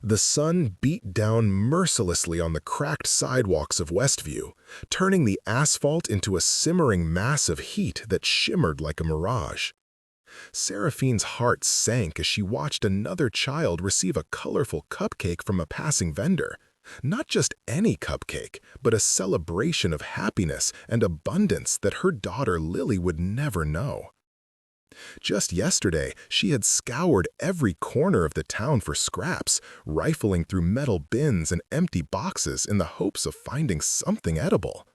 The sun beat down mercilessly on the cracked sidewalks of Westview, turning the asphalt into a simmering mass of heat that shimmered like a mirage. Seraphine's heart sank as she watched another child receive a colorful cupcake from a passing vendor. Not just any cupcake, but a celebration of happiness and abundance that her daughter Lily would never know. Just yesterday, she had scoured every corner of the town for scraps, rifling through metal bins and empty boxes in the hopes of finding something edible.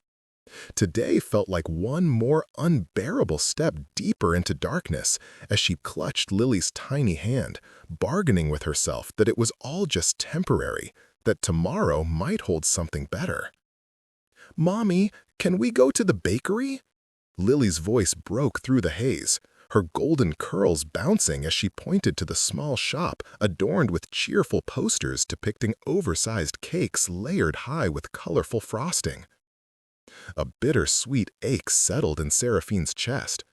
Today felt like one more unbearable step deeper into darkness as she clutched Lily's tiny hand, bargaining with herself that it was all just temporary, that tomorrow might hold something better. "Mommy, can we go to the bakery?" Lily's voice broke through the haze, her golden curls bouncing as she pointed to the small shop adorned with cheerful posters depicting oversized cakes layered high with colorful frosting. A bittersweet ache settled in Seraphine's chest.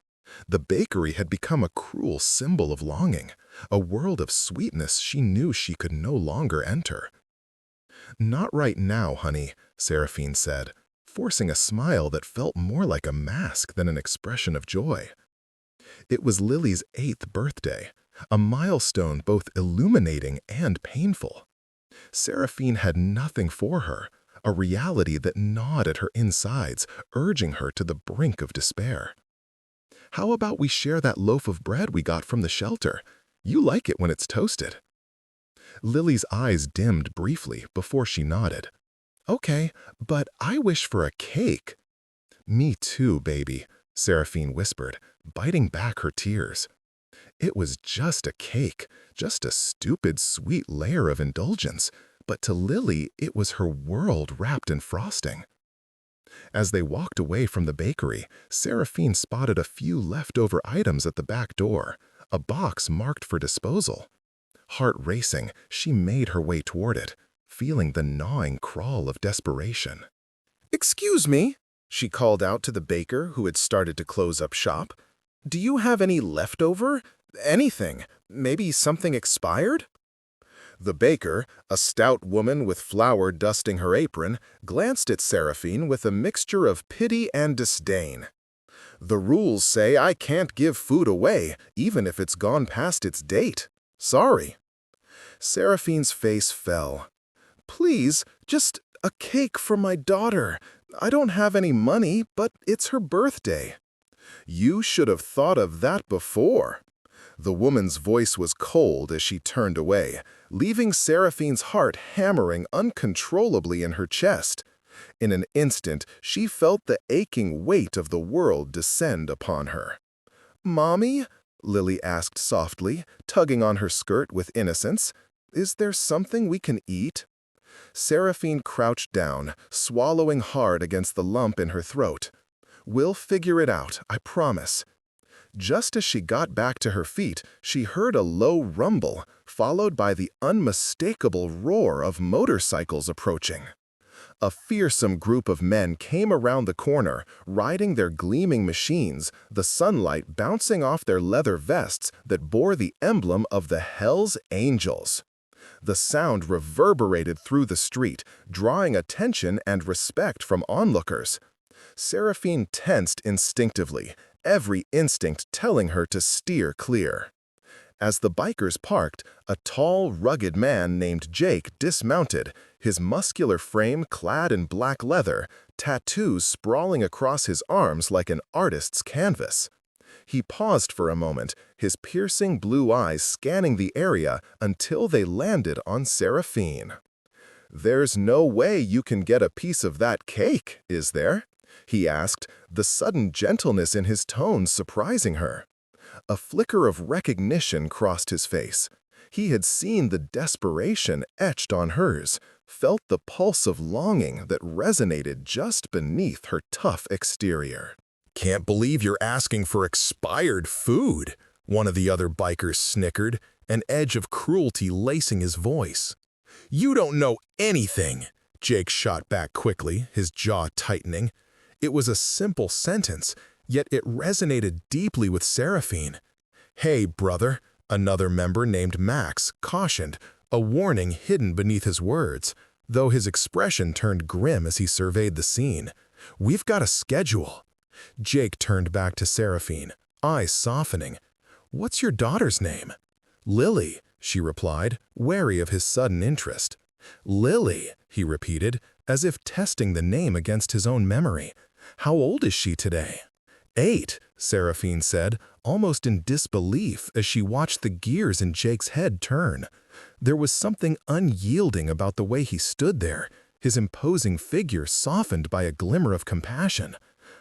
The bakery had become a cruel symbol of longing, a world of sweetness she knew she could no longer enter. "Not right now, honey," Seraphine said, forcing a smile that felt more like a mask than an expression of joy. It was Lily's 8th birthday, a milestone both illuminating and painful. Seraphine had nothing for her, a reality that gnawed at her insides, urging her to the brink of despair. "How about we share that loaf of bread we got from the shelter? You like it when it's toasted." Lily's eyes dimmed briefly before she nodded. "Okay, but I wish for a cake." "Me too, baby," Seraphine whispered, biting back her tears. It was just a cake, just a stupid sweet layer of indulgence, but to Lily it was her world wrapped in frosting. As they walked away from the bakery, Seraphine spotted a few leftover items at the back door, a box marked for disposal. Heart racing, she made her way toward it, feeling the gnawing crawl of desperation. "Excuse me," she called out to the baker who had started to close up shop. "Do you have any leftover? Anything? Maybe something expired?" The baker, a stout woman with flour dusting her apron, glanced at Seraphine with a mixture of pity and disdain. "The rules say I can't give food away, even if it's gone past its date. Sorry." Seraphine's face fell. "Please, just a cake for my daughter. I don't have any money, but it's her birthday." "You should have thought of that before." The woman's voice was cold as she turned away, leaving Seraphine's heart hammering uncontrollably in her chest. In an instant, she felt the aching weight of the world descend upon her. "Mommy?" Lily asked softly, tugging on her skirt with innocence. "Is there something we can eat?" Seraphine crouched down, swallowing hard against the lump in her throat. "We'll figure it out, I promise." Just as she got back to her feet, she heard a low rumble, followed by the unmistakable roar of motorcycles approaching. A fearsome group of men came around the corner, riding their gleaming machines, the sunlight bouncing off their leather vests that bore the emblem of the Hells Angels. The sound reverberated through the street, drawing attention and respect from onlookers. Seraphine tensed instinctively, every instinct telling her to steer clear. As the bikers parked, a tall, rugged man named Jake dismounted, his muscular frame clad in black leather, tattoos sprawling across his arms like an artist's canvas. He paused for a moment, his piercing blue eyes scanning the area until they landed on Seraphine. "There's no way you can get a piece of that cake, is there?" he asked, the sudden gentleness in his tone surprising her. A flicker of recognition crossed his face. He had seen the desperation etched on hers, felt the pulse of longing that resonated just beneath her tough exterior. "Can't believe you're asking for expired food," one of the other bikers snickered, an edge of cruelty lacing his voice. "You don't know anything," Jake shot back quickly, his jaw tightening. It was a simple sentence, yet it resonated deeply with Seraphine. "Hey, brother," another member named Max cautioned, a warning hidden beneath his words, though his expression turned grim as he surveyed the scene. "We've got a schedule." Jake turned back to Seraphine, eyes softening. "What's your daughter's name?" "Lily," she replied, wary of his sudden interest. "Lily," he repeated, as if testing the name against his own memory. "How old is she today?" "8," Seraphine said, almost in disbelief as she watched the gears in Jake's head turn. There was something unyielding about the way he stood there, his imposing figure softened by a glimmer of compassion.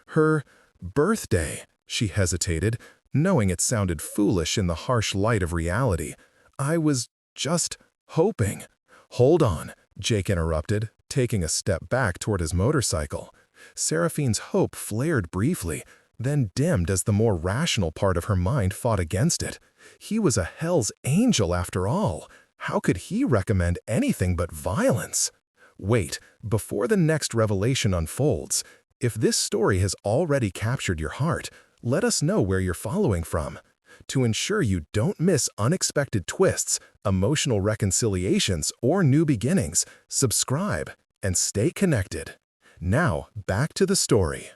"Her birthday," she hesitated, knowing it sounded foolish in the harsh light of reality. "I was just hoping." "Hold on," Jake interrupted, taking a step back toward his motorcycle. Seraphine's hope flared briefly, then dimmed as the more rational part of her mind fought against it. He was a Hell's Angel after all. How could he recommend anything but violence? Wait, before the next revelation unfolds, if this story has already captured your heart, let us know where you're following from. To ensure you don't miss unexpected twists, emotional reconciliations, or new beginnings, subscribe and stay connected. Now, back to the story.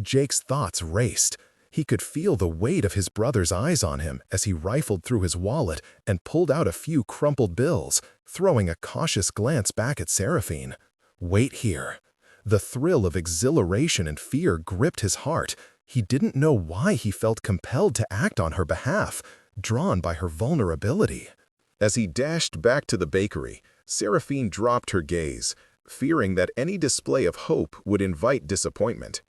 Jake's thoughts raced. He could feel the weight of his brother's eyes on him as he rifled through his wallet and pulled out a few crumpled bills, throwing a cautious glance back at Seraphine. Wait here. The thrill of exhilaration and fear gripped his heart. He didn't know why he felt compelled to act on her behalf, drawn by her vulnerability. As he dashed back to the bakery, Seraphine dropped her gaze, fearing that any display of hope would invite disappointment.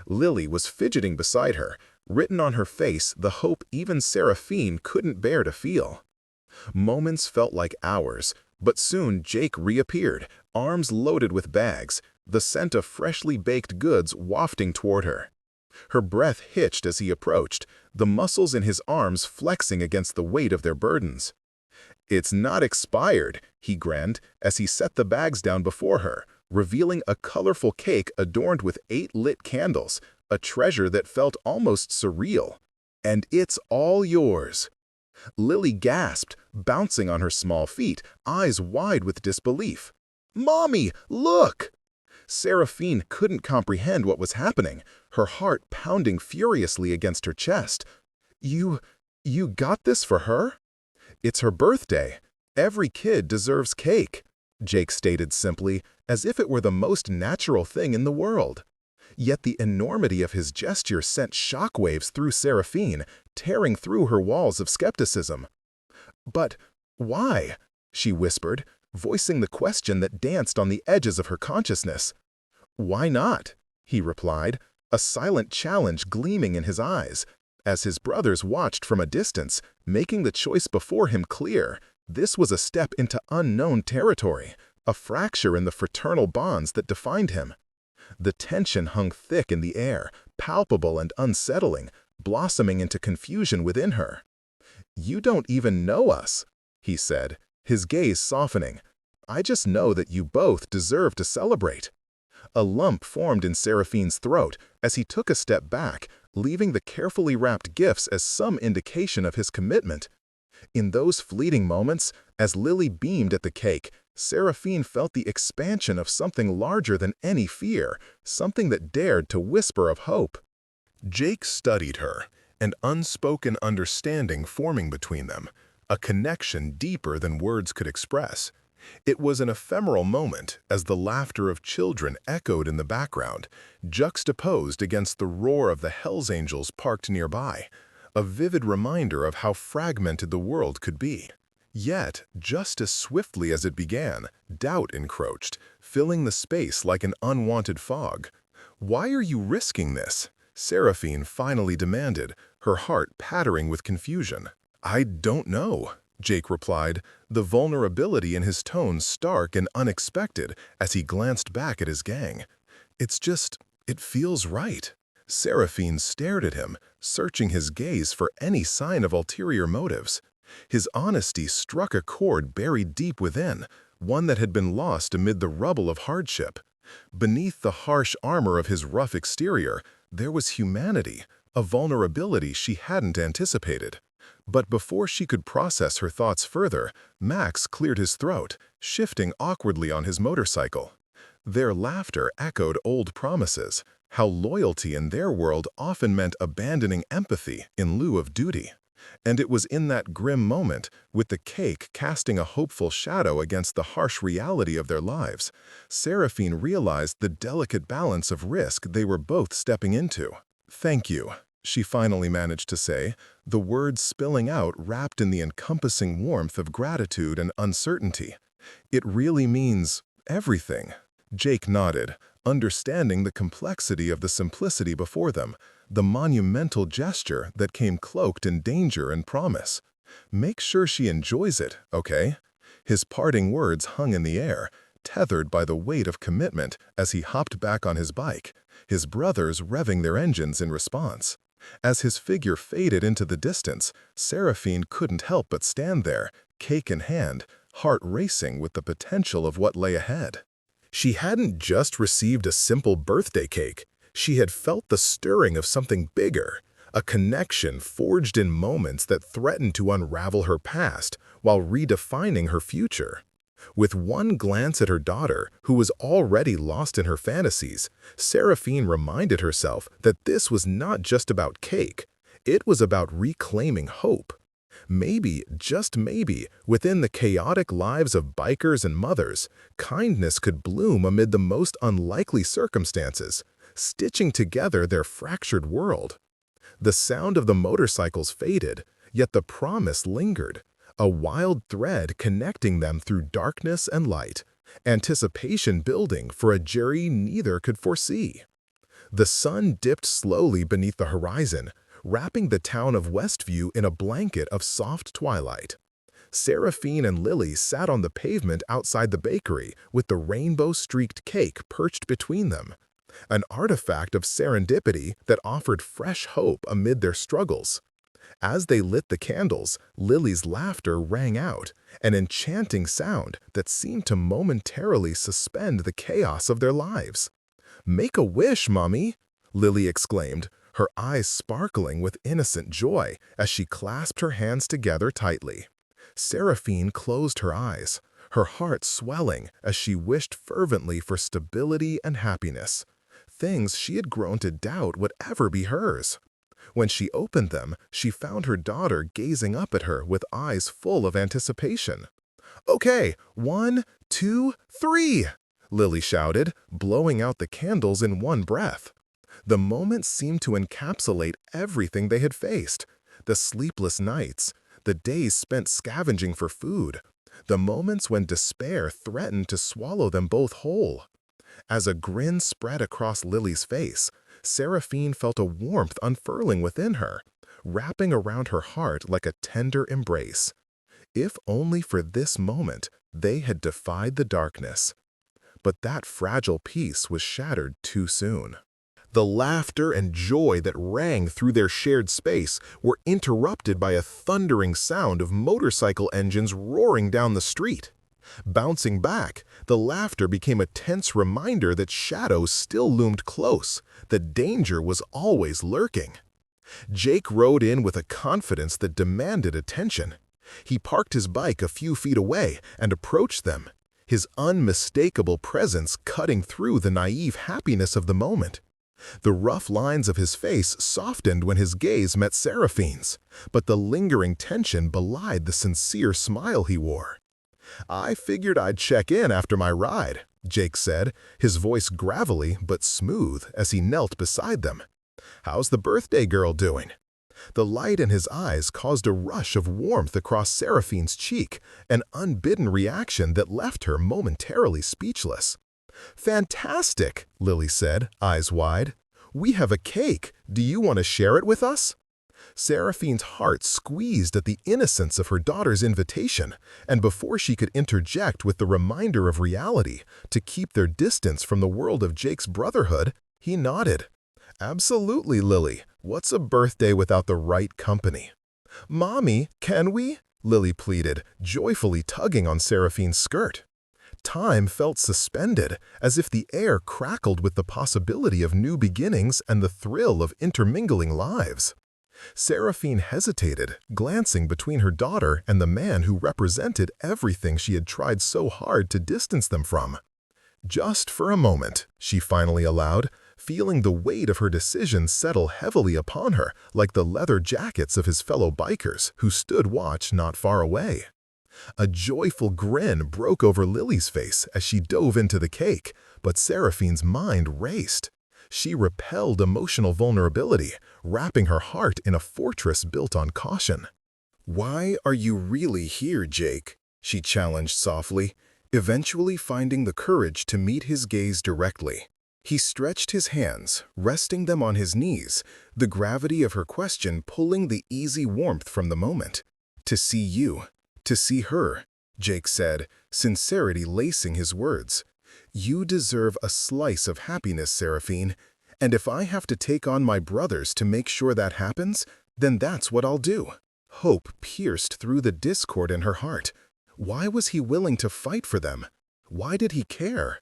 Lily was fidgeting beside her, written on her face the hope even Seraphine couldn't bear to feel. Moments felt like hours, but soon Jake reappeared, arms loaded with bags, the scent of freshly baked goods wafting toward her. Her breath hitched as he approached, the muscles in his arms flexing against the weight of their burdens. "It's not expired," he grinned as he set the bags down before her, revealing a colorful cake adorned with 8 lit candles, a treasure that felt almost surreal. "And it's all yours." Lily gasped, bouncing on her small feet, eyes wide with disbelief. "Mommy, look!" Seraphine couldn't comprehend what was happening, her heart pounding furiously against her chest. You got this for her?" "It's her birthday. Every kid deserves cake," Jake stated simply, as if it were the most natural thing in the world. Yet the enormity of his gesture sent shockwaves through Seraphine, tearing through her walls of skepticism. "But why?" she whispered, voicing the question that danced on the edges of her consciousness. "Why not?" he replied, a silent challenge gleaming in his eyes. As his brothers watched from a distance, making the choice before him clear, this was a step into unknown territory, a fracture in the fraternal bonds that defined him. The tension hung thick in the air, palpable and unsettling, blossoming into confusion within her. "You don't even know us," he said, his gaze softening. "I just know that you both deserve to celebrate." A lump formed in Seraphine's throat as he took a step back, leaving the carefully wrapped gifts as some indication of his commitment. In those fleeting moments, as Lily beamed at the cake, Seraphine felt the expansion of something larger than any fear, something that dared to whisper of hope. Jake studied her, an unspoken understanding forming between them, a connection deeper than words could express. It was an ephemeral moment as the laughter of children echoed in the background, juxtaposed against the roar of the Hells Angels parked nearby, a vivid reminder of how fragmented the world could be. Yet, just as swiftly as it began, doubt encroached, filling the space like an unwanted fog. "Why are you risking this?" Seraphine finally demanded, her heart pattering with confusion. "I don't know," Jake replied, the vulnerability in his tone stark and unexpected as he glanced back at his gang. It feels right." Seraphine stared at him, searching his gaze for any sign of ulterior motives. His honesty struck a chord buried deep within, one that had been lost amid the rubble of hardship. Beneath the harsh armor of his rough exterior, there was humanity, a vulnerability she hadn't anticipated. But before she could process her thoughts further, Max cleared his throat, shifting awkwardly on his motorcycle. Their laughter echoed old promises, how loyalty in their world often meant abandoning empathy in lieu of duty. And it was in that grim moment, with the cake casting a hopeful shadow against the harsh reality of their lives, Seraphine realized the delicate balance of risk they were both stepping into. "Thank you," she finally managed to say, the words spilling out wrapped in the encompassing warmth of gratitude and uncertainty. "It really means everything." Jake nodded, understanding the complexity of the simplicity before them, the monumental gesture that came cloaked in danger and promise. "Make sure she enjoys it, okay?" His parting words hung in the air, tethered by the weight of commitment as he hopped back on his bike, his brothers revving their engines in response. As his figure faded into the distance, Seraphine couldn't help but stand there, cake in hand, heart racing with the potential of what lay ahead. She hadn't just received a simple birthday cake. She had felt the stirring of something bigger, a connection forged in moments that threatened to unravel her past while redefining her future. With one glance at her daughter, who was already lost in her fantasies, Seraphine reminded herself that this was not just about cake. It was about reclaiming hope. Maybe, just maybe, within the chaotic lives of bikers and mothers, kindness could bloom amid the most unlikely circumstances, stitching together their fractured world. The sound of the motorcycles faded, yet the promise lingered, a wild thread connecting them through darkness and light, anticipation building for a journey neither could foresee. The sun dipped slowly beneath the horizon, wrapping the town of Westview in a blanket of soft twilight. Seraphine and Lily sat on the pavement outside the bakery with the rainbow-streaked cake perched between them, an artifact of serendipity that offered fresh hope amid their struggles. As they lit the candles, Lily's laughter rang out, an enchanting sound that seemed to momentarily suspend the chaos of their lives. "Make a wish, Mommy," Lily exclaimed, her eyes sparkling with innocent joy as she clasped her hands together tightly. Seraphine closed her eyes, her heart swelling as she wished fervently for stability and happiness, things she had grown to doubt would ever be hers. When she opened them, she found her daughter gazing up at her with eyes full of anticipation. "Okay, 1, 2, 3!" Lily shouted, blowing out the candles in one breath. The moment seemed to encapsulate everything they had faced: the sleepless nights, the days spent scavenging for food, the moments when despair threatened to swallow them both whole. As a grin spread across Lily's face, Seraphine felt a warmth unfurling within her, wrapping around her heart like a tender embrace. If only for this moment they had defied the darkness. But that fragile peace was shattered too soon. The laughter and joy that rang through their shared space were interrupted by a thundering sound of motorcycle engines roaring down the street. Bouncing back, the laughter became a tense reminder that shadows still loomed close, that danger was always lurking. Jake rode in with a confidence that demanded attention. He parked his bike a few feet away and approached them, his unmistakable presence cutting through the naive happiness of the moment. The rough lines of his face softened when his gaze met Seraphine's, but the lingering tension belied the sincere smile he wore. "I figured I'd check in after my ride," Jake said, his voice gravelly but smooth as he knelt beside them. "How's the birthday girl doing?" The light in his eyes caused a rush of warmth across Seraphine's cheek, an unbidden reaction that left her momentarily speechless. "Fantastic," Lily said, eyes wide. "We have a cake. Do you want to share it with us?" Seraphine's heart squeezed at the innocence of her daughter's invitation, and before she could interject with the reminder of reality, to keep their distance from the world of Jake's brotherhood, he nodded. "Absolutely, Lily. What's a birthday without the right company?" "Mommy, can we?" Lily pleaded, joyfully tugging on Seraphine's skirt. Time felt suspended, as if the air crackled with the possibility of new beginnings and the thrill of intermingling lives. Seraphine hesitated, glancing between her daughter and the man who represented everything she had tried so hard to distance them from. "Just for a moment," she finally allowed, feeling the weight of her decision settle heavily upon her like the leather jackets of his fellow bikers who stood watch not far away. A joyful grin broke over Lily's face as she dove into the cake, but Seraphine's mind raced. She repelled emotional vulnerability, wrapping her heart in a fortress built on caution. "Why are you really here, Jake?" she challenged softly, eventually finding the courage to meet his gaze directly. He stretched his hands, resting them on his knees, the gravity of her question pulling the easy warmth from the moment. "To see you, to see her," Jake said, sincerity lacing his words. "You deserve a slice of happiness, Seraphine, and if I have to take on my brothers to make sure that happens, then that's what I'll do." Hope pierced through the discord in her heart. Why was he willing to fight for them? Why did he care?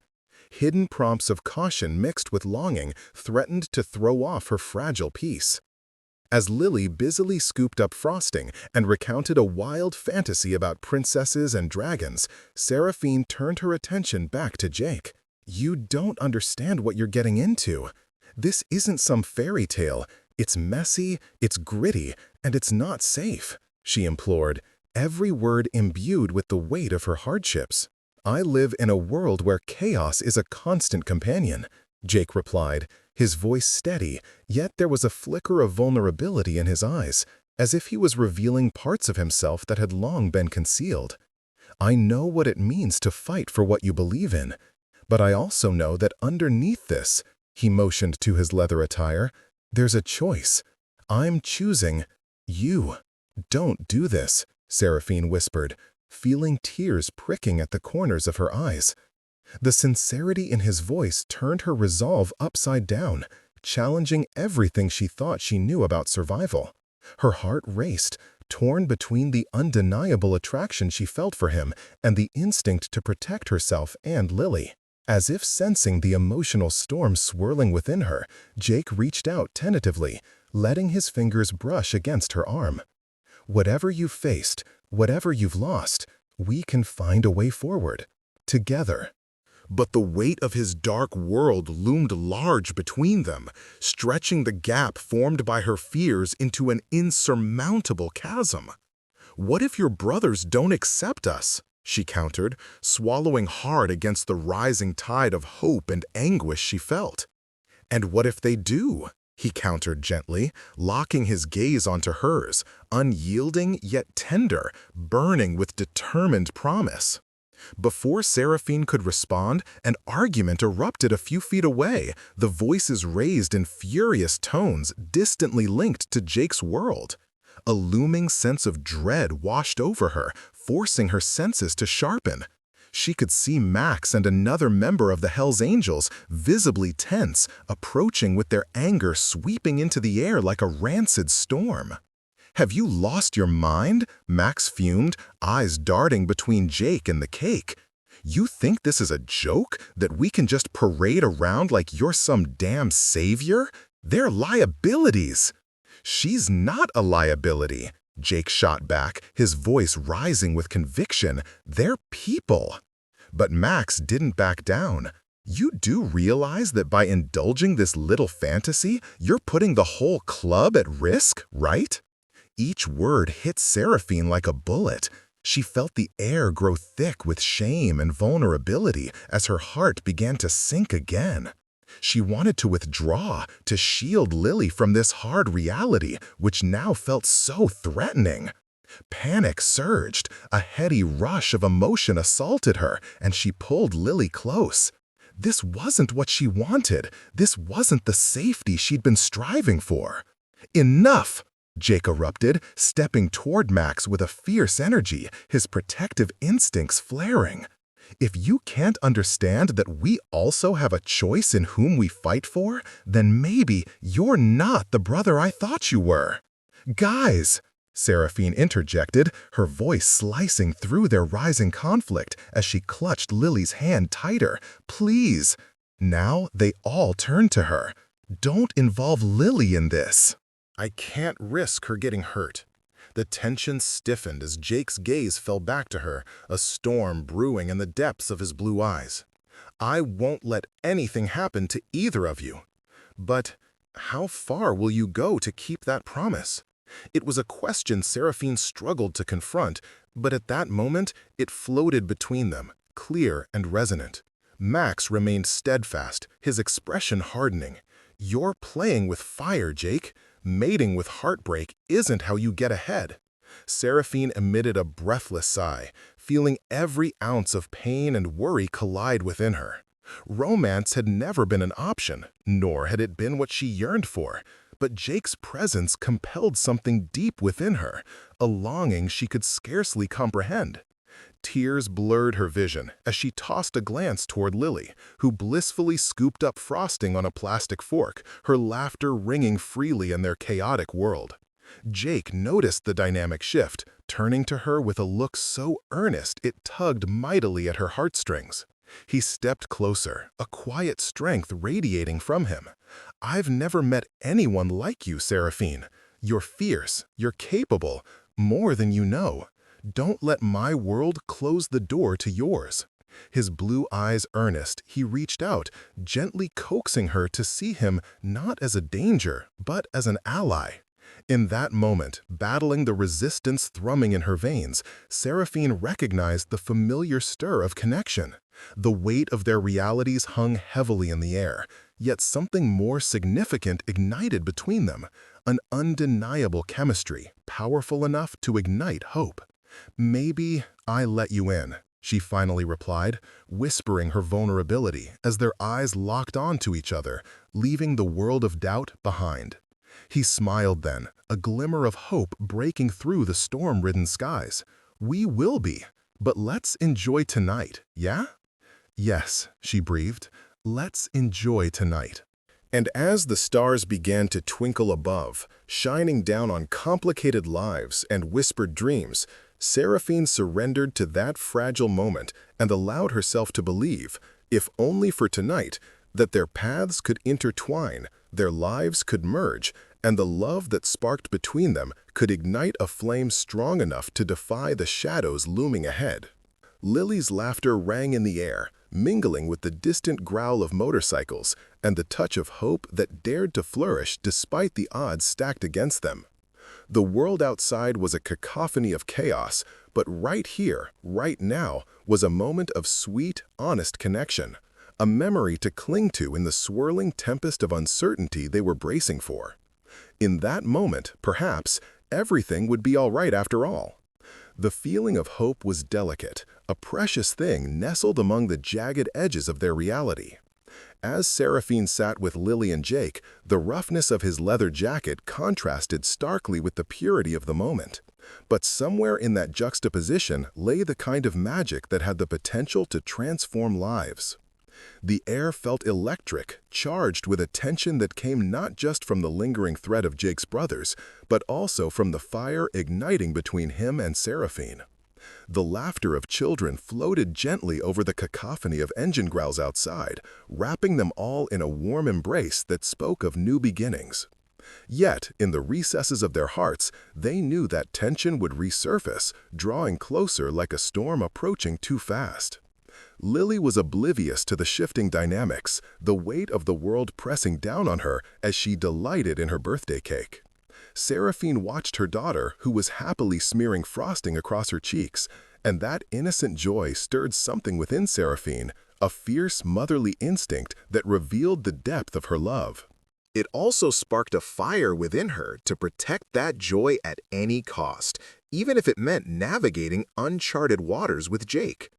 Hidden prompts of caution mixed with longing threatened to throw off her fragile peace. As Lily busily scooped up frosting and recounted a wild fantasy about princesses and dragons, Seraphine turned her attention back to Jake. "You don't understand what you're getting into. This isn't some fairy tale. It's messy, it's gritty, and it's not safe," she implored, every word imbued with the weight of her hardships. "I live in a world where chaos is a constant companion," Jake replied, his voice steady, yet there was a flicker of vulnerability in his eyes, as if he was revealing parts of himself that had long been concealed. "I know what it means to fight for what you believe in, but I also know that underneath this," he motioned to his leather attire, "there's a choice. I'm choosing you." "Don't do this," Seraphine whispered, feeling tears pricking at the corners of her eyes. The sincerity in his voice turned her resolve upside down, challenging everything she thought she knew about survival. Her heart raced, torn between the undeniable attraction she felt for him and the instinct to protect herself and Lily. As if sensing the emotional storm swirling within her, Jake reached out tentatively, letting his fingers brush against her arm. "Whatever you've faced, whatever you've lost, we can find a way forward. Together." But the weight of his dark world loomed large between them, stretching the gap formed by her fears into an insurmountable chasm. "What if your brothers don't accept us?" she countered, swallowing hard against the rising tide of hope and anguish she felt. "And what if they do?" he countered gently, locking his gaze onto hers, unyielding yet tender, burning with determined promise. Before Seraphine could respond, an argument erupted a few feet away, the voices raised in furious tones distantly linked to Jake's world. A looming sense of dread washed over her, forcing her senses to sharpen. She could see Max and another member of the Hells Angels, visibly tense, approaching with their anger sweeping into the air like a rancid storm. "Have you lost your mind?" Max fumed, eyes darting between Jake and the cake. "You think this is a joke, that we can just parade around like you're some damn savior? They're liabilities." "She's not a liability," Jake shot back, his voice rising with conviction. "They're people." But Max didn't back down. "You do realize that by indulging this little fantasy, you're putting the whole club at risk, right?" Each word hit Seraphine like a bullet. She felt the air grow thick with shame and vulnerability as her heart began to sink again. She wanted to withdraw, to shield Lily from this hard reality, which now felt so threatening. Panic surged, a heady rush of emotion assaulted her, and she pulled Lily close. This wasn't what she wanted. This wasn't the safety she'd been striving for. "Enough!" Jake erupted, stepping toward Max with a fierce energy, his protective instincts flaring. "If you can't understand that we also have a choice in whom we fight for, then maybe you're not the brother I thought you were." "Guys!" Seraphine interjected, her voice slicing through their rising conflict as she clutched Lily's hand tighter. "Please!" Now they all turned to her. "Don't involve Lily in this." I can't risk her getting hurt. The tension stiffened as Jake's gaze fell back to her, a storm brewing in the depths of his blue eyes. I won't let anything happen to either of you. But how far will you go to keep that promise? It was a question Seraphine struggled to confront, but at that moment it floated between them, clear and resonant. Max remained steadfast, his expression hardening. You're playing with fire, Jake. Mating with heartbreak isn't how you get ahead. Seraphine emitted a breathless sigh, feeling every ounce of pain and worry collide within her. Romance had never been an option, nor had it been what she yearned for. But Jake's presence compelled something deep within her, a longing she could scarcely comprehend. Tears blurred her vision as she tossed a glance toward Lily, who blissfully scooped up frosting on a plastic fork, her laughter ringing freely in their chaotic world. Jake noticed the dynamic shift, turning to her with a look so earnest it tugged mightily at her heartstrings. He stepped closer, a quiet strength radiating from him. I've never met anyone like you, Seraphine. You're fierce, you're capable, more than you know. Don't let my world close the door to yours. His blue eyes earnest, he reached out, gently coaxing her to see him not as a danger, but as an ally. In that moment, battling the resistance thrumming in her veins, Seraphine recognized the familiar stir of connection. The weight of their realities hung heavily in the air, yet something more significant ignited between them, an undeniable chemistry, powerful enough to ignite hope. Maybe I let you in, she finally replied, whispering her vulnerability as their eyes locked onto each other, leaving the world of doubt behind. He smiled then, a glimmer of hope breaking through the storm-ridden skies. We will be, but let's enjoy tonight, yeah? Yes, she breathed, let's enjoy tonight. And as the stars began to twinkle above, shining down on complicated lives and whispered dreams, Seraphine surrendered to that fragile moment and allowed herself to believe, if only for tonight, that their paths could intertwine, their lives could merge, and the love that sparked between them could ignite a flame strong enough to defy the shadows looming ahead. Lily's laughter rang in the air, mingling with the distant growl of motorcycles and the touch of hope that dared to flourish despite the odds stacked against them. The world outside was a cacophony of chaos, but right here, right now, was a moment of sweet, honest connection, a memory to cling to in the swirling tempest of uncertainty they were bracing for. In that moment, perhaps, everything would be all right after all. The feeling of hope was delicate, a precious thing nestled among the jagged edges of their reality. As Seraphine sat with Lily and Jake, the roughness of his leather jacket contrasted starkly with the purity of the moment. But somewhere in that juxtaposition lay the kind of magic that had the potential to transform lives. The air felt electric, charged with a tension that came not just from the lingering threat of Jake's brothers, but also from the fire igniting between him and Seraphine. The laughter of children floated gently over the cacophony of engine growls outside, wrapping them all in a warm embrace that spoke of new beginnings. Yet, in the recesses of their hearts, they knew that tension would resurface, drawing closer like a storm approaching too fast. Lily was oblivious to the shifting dynamics, the weight of the world pressing down on her as she delighted in her birthday cake. Seraphine watched her daughter, who was happily smearing frosting across her cheeks, and that innocent joy stirred something within Seraphine, a fierce motherly instinct that revealed the depth of her love. It also sparked a fire within her to protect that joy at any cost, even if it meant navigating uncharted waters with Jake.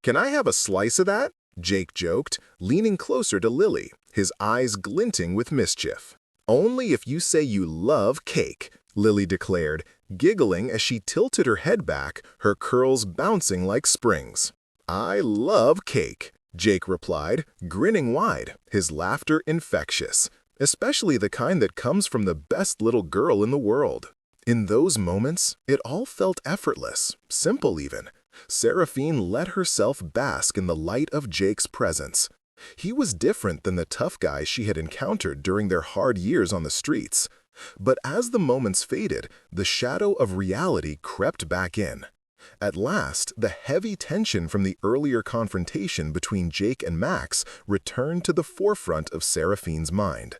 "Can I have a slice of that?" Jake joked, leaning closer to Lily, his eyes glinting with mischief. "Only if you say you love cake," Lily declared, giggling as she tilted her head back, her curls bouncing like springs. "I love cake," Jake replied, grinning wide, his laughter infectious, especially the kind that comes from the best little girl in the world. In those moments, it all felt effortless, simple even. Seraphine let herself bask in the light of Jake's presence. He was different than the tough guys she had encountered during their hard years on the streets. But as the moments faded, the shadow of reality crept back in. At last, the heavy tension from the earlier confrontation between Jake and Max returned to the forefront of Seraphine's mind.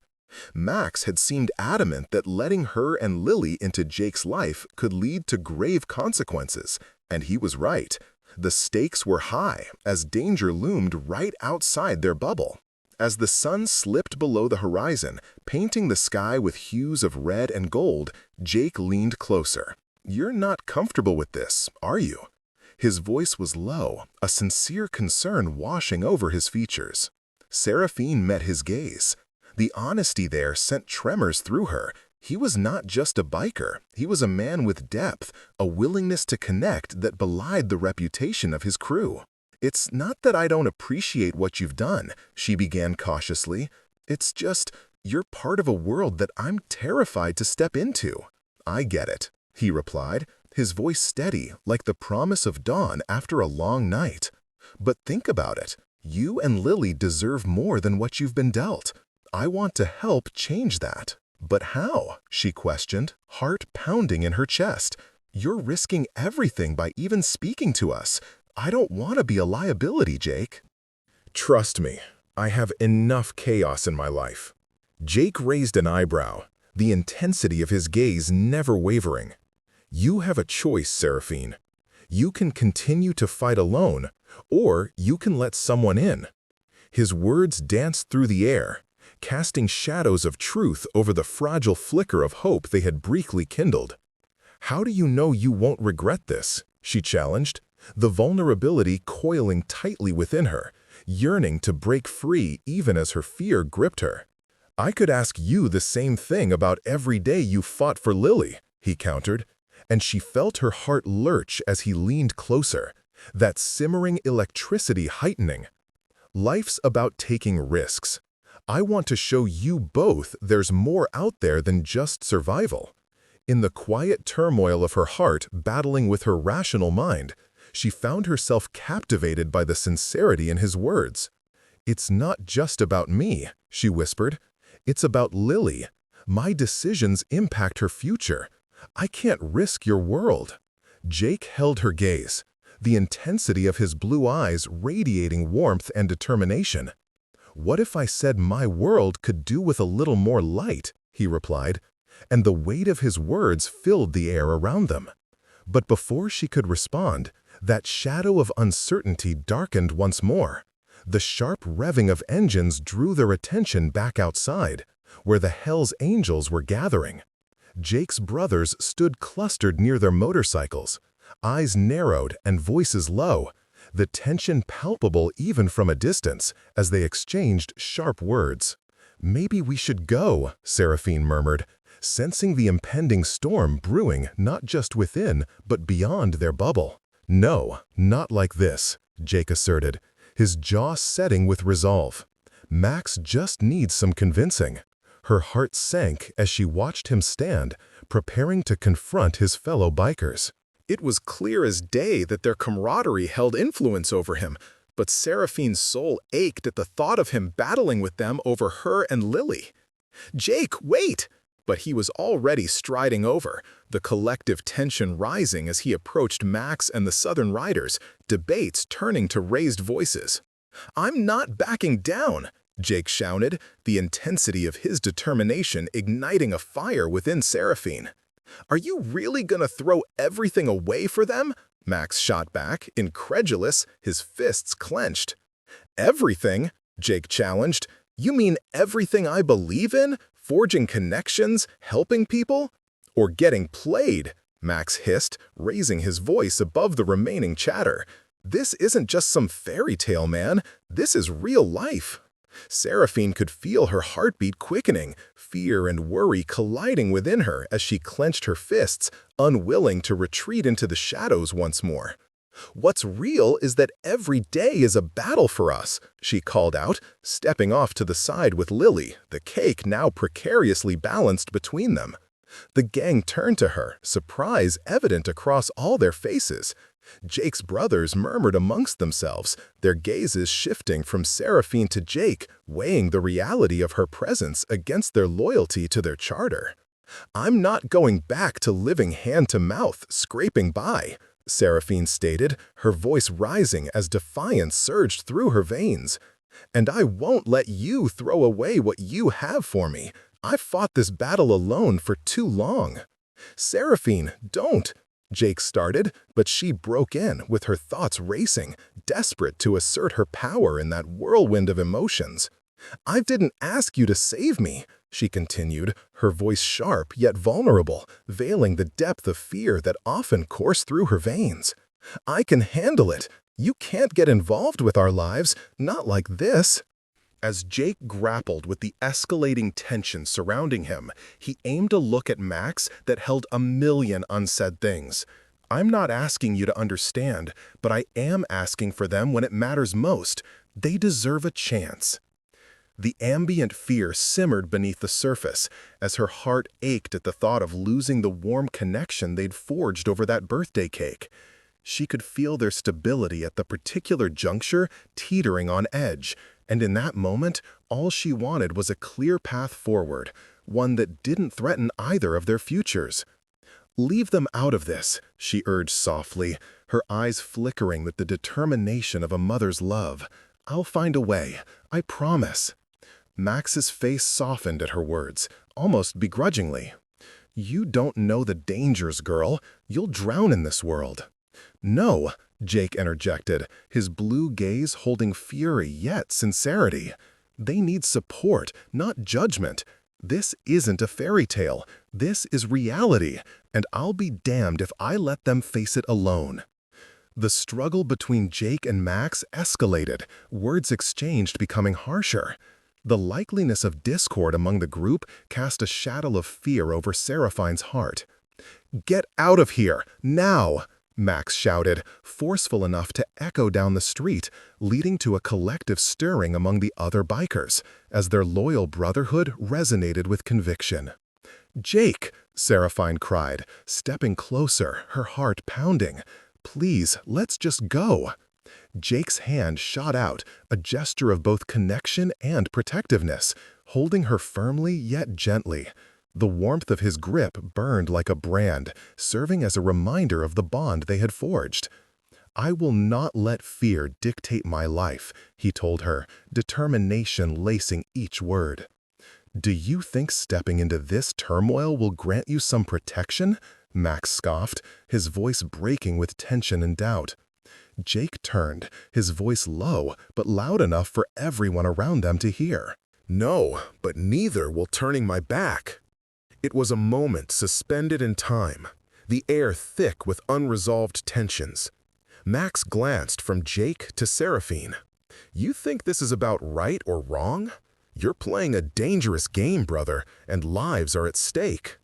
Max had seemed adamant that letting her and Lily into Jake's life could lead to grave consequences, and he was right. The stakes were high, as danger loomed right outside their bubble. As the sun slipped below the horizon, painting the sky with hues of red and gold, Jake leaned closer. "You're not comfortable with this, are you?" His voice was low, a sincere concern washing over his features. Seraphine met his gaze. The honesty there sent tremors through her. He was not just a biker, he was a man with depth, a willingness to connect that belied the reputation of his crew. "It's not that I don't appreciate what you've done," she began cautiously. "It's just, you're part of a world that I'm terrified to step into." "I get it," he replied, his voice steady, like the promise of dawn after a long night. "But think about it. You and Lily deserve more than what you've been dealt. I want to help change that." "But how?" she questioned, heart pounding in her chest. "You're risking everything by even speaking to us. I don't want to be a liability, Jake." "Trust me, I have enough chaos in my life." Jake raised an eyebrow, the intensity of his gaze never wavering. "You have a choice, Seraphine. You can continue to fight alone, or you can let someone in." His words danced through the air, casting shadows of truth over the fragile flicker of hope they had briefly kindled. "How do you know you won't regret this?" she challenged, the vulnerability coiling tightly within her, yearning to break free even as her fear gripped her. "I could ask you the same thing about every day you fought for Lily," he countered, and she felt her heart lurch as he leaned closer, that simmering electricity heightening. "Life's about taking risks. I want to show you both there's more out there than just survival." In the quiet turmoil of her heart battling with her rational mind, she found herself captivated by the sincerity in his words. "It's not just about me," she whispered. "It's about Lily. My decisions impact her future. I can't risk your world." Jake held her gaze, the intensity of his blue eyes radiating warmth and determination. "What if I said my world could do with a little more light?" he replied, and the weight of his words filled the air around them. But before she could respond, that shadow of uncertainty darkened once more. The sharp revving of engines drew their attention back outside, where the Hell's Angels were gathering. Jake's brothers stood clustered near their motorcycles, eyes narrowed and voices low, the tension palpable even from a distance as they exchanged sharp words. "Maybe we should go," Seraphine murmured, sensing the impending storm brewing not just within but beyond their bubble. "No, not like this," Jake asserted, his jaw setting with resolve. "Max just needs some convincing." Her heart sank as she watched him stand, preparing to confront his fellow bikers. It was clear as day that their camaraderie held influence over him, but Seraphine's soul ached at the thought of him battling with them over her and Lily. "Jake, wait!" But he was already striding over, the collective tension rising as he approached Max and the Southern riders, debates turning to raised voices. "I'm not backing down!" Jake shouted, the intensity of his determination igniting a fire within Seraphine. "Are you really gonna throw everything away for them?" Max shot back, incredulous, his fists clenched. "Everything?" Jake challenged. "You mean everything I believe in? Forging connections, helping people? Or getting played?" Max hissed, raising his voice above the remaining chatter. "This isn't just some fairy tale, man. This is real life." Seraphine could feel her heartbeat quickening, fear and worry colliding within her as she clenched her fists, unwilling to retreat into the shadows once more. "What's real is that every day is a battle for us," she called out, stepping off to the side with Lily, the cake now precariously balanced between them. The gang turned to her, surprise evident across all their faces. Jake's brothers murmured amongst themselves, their gazes shifting from Seraphine to Jake, weighing the reality of her presence against their loyalty to their charter. "I'm not going back to living hand-to-mouth, scraping by," Seraphine stated, her voice rising as defiance surged through her veins. "And I won't let you throw away what you have for me. I've fought this battle alone for too long." "Seraphine, don't," Jake started, but she broke in, with her thoughts racing, desperate to assert her power in that whirlwind of emotions. "I didn't ask you to save me," she continued, her voice sharp yet vulnerable, veiling the depth of fear that often coursed through her veins. "I can handle it. You can't get involved with our lives, not like this." As Jake grappled with the escalating tension surrounding him, he aimed a look at Max that held a million unsaid things. "I'm not asking you to understand, but I am asking for them when it matters most. They deserve a chance." The ambient fear simmered beneath the surface as her heart ached at the thought of losing the warm connection they'd forged over that birthday cake. She could feel their stability at the particular juncture teetering on edge, and in that moment, all she wanted was a clear path forward, one that didn't threaten either of their futures. "Leave them out of this," she urged softly, her eyes flickering with the determination of a mother's love. "I'll find a way, I promise." Max's face softened at her words, almost begrudgingly. "You don't know the dangers, girl. You'll drown in this world." "No," Jake interjected, his blue gaze holding fury yet sincerity. "They need support, not judgment. This isn't a fairy tale. This is reality, and I'll be damned if I let them face it alone." The struggle between Jake and Max escalated, words exchanged becoming harsher. The likeliness of discord among the group cast a shadow of fear over Seraphine's heart. "Get out of here, now!" Max shouted, forceful enough to echo down the street, leading to a collective stirring among the other bikers, as their loyal brotherhood resonated with conviction. "Jake!" Seraphine cried, stepping closer, her heart pounding. "Please, let's just go." Jake's hand shot out, a gesture of both connection and protectiveness, holding her firmly yet gently. The warmth of his grip burned like a brand, serving as a reminder of the bond they had forged. "I will not let fear dictate my life," he told her, determination lacing each word. "Do you think stepping into this turmoil will grant you some protection?" Max scoffed, his voice breaking with tension and doubt. Jake turned, his voice low but loud enough for everyone around them to hear. "No, but neither will turning my back." It was a moment suspended in time, the air thick with unresolved tensions. Max glanced from Jake to Seraphine. "You think this is about right or wrong? You're playing a dangerous game, brother, and lives are at stake."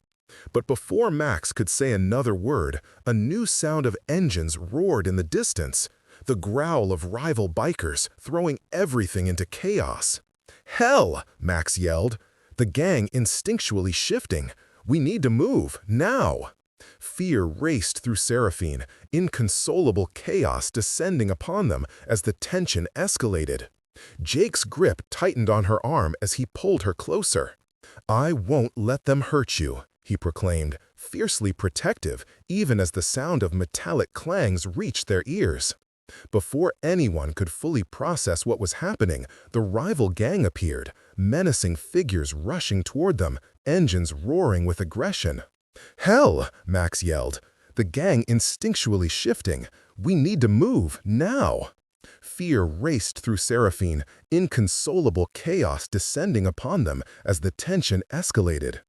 But before Max could say another word, a new sound of engines roared in the distance, the growl of rival bikers throwing everything into chaos. "Hell!" Max yelled, the gang instinctually shifting. "We need to move, now!" Fear raced through Seraphine, inconsolable chaos descending upon them as the tension escalated. Jake's grip tightened on her arm as he pulled her closer. "I won't let them hurt you," he proclaimed, fiercely protective even as the sound of metallic clangs reached their ears. Before anyone could fully process what was happening, the rival gang appeared, menacing figures rushing toward them, engines roaring with aggression. "Hell!" Max yelled, the gang instinctually shifting. "We need to move, now!" Fear raced through Seraphine, inconsolable chaos descending upon them as the tension escalated.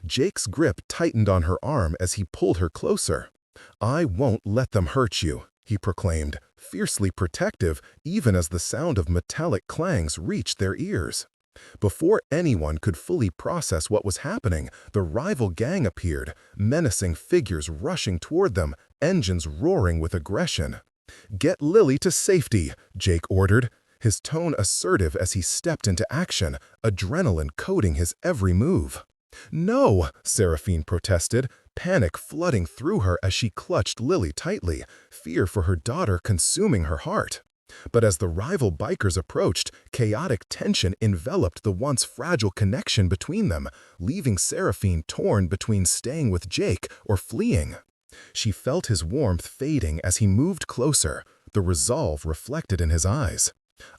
Jake's grip tightened on her arm as he pulled her closer. "I won't let them hurt you," he proclaimed, fiercely protective even as the sound of metallic clangs reached their ears. Before anyone could fully process what was happening, the rival gang appeared, menacing figures rushing toward them, engines roaring with aggression. "Get Lily to safety," Jake ordered, his tone assertive as he stepped into action, adrenaline coating his every move. "No," Seraphine protested, panic flooding through her as she clutched Lily tightly, fear for her daughter consuming her heart. But as the rival bikers approached, chaotic tension enveloped the once fragile connection between them, leaving Seraphine torn between staying with Jake or fleeing. She felt his warmth fading as he moved closer, the resolve reflected in his eyes.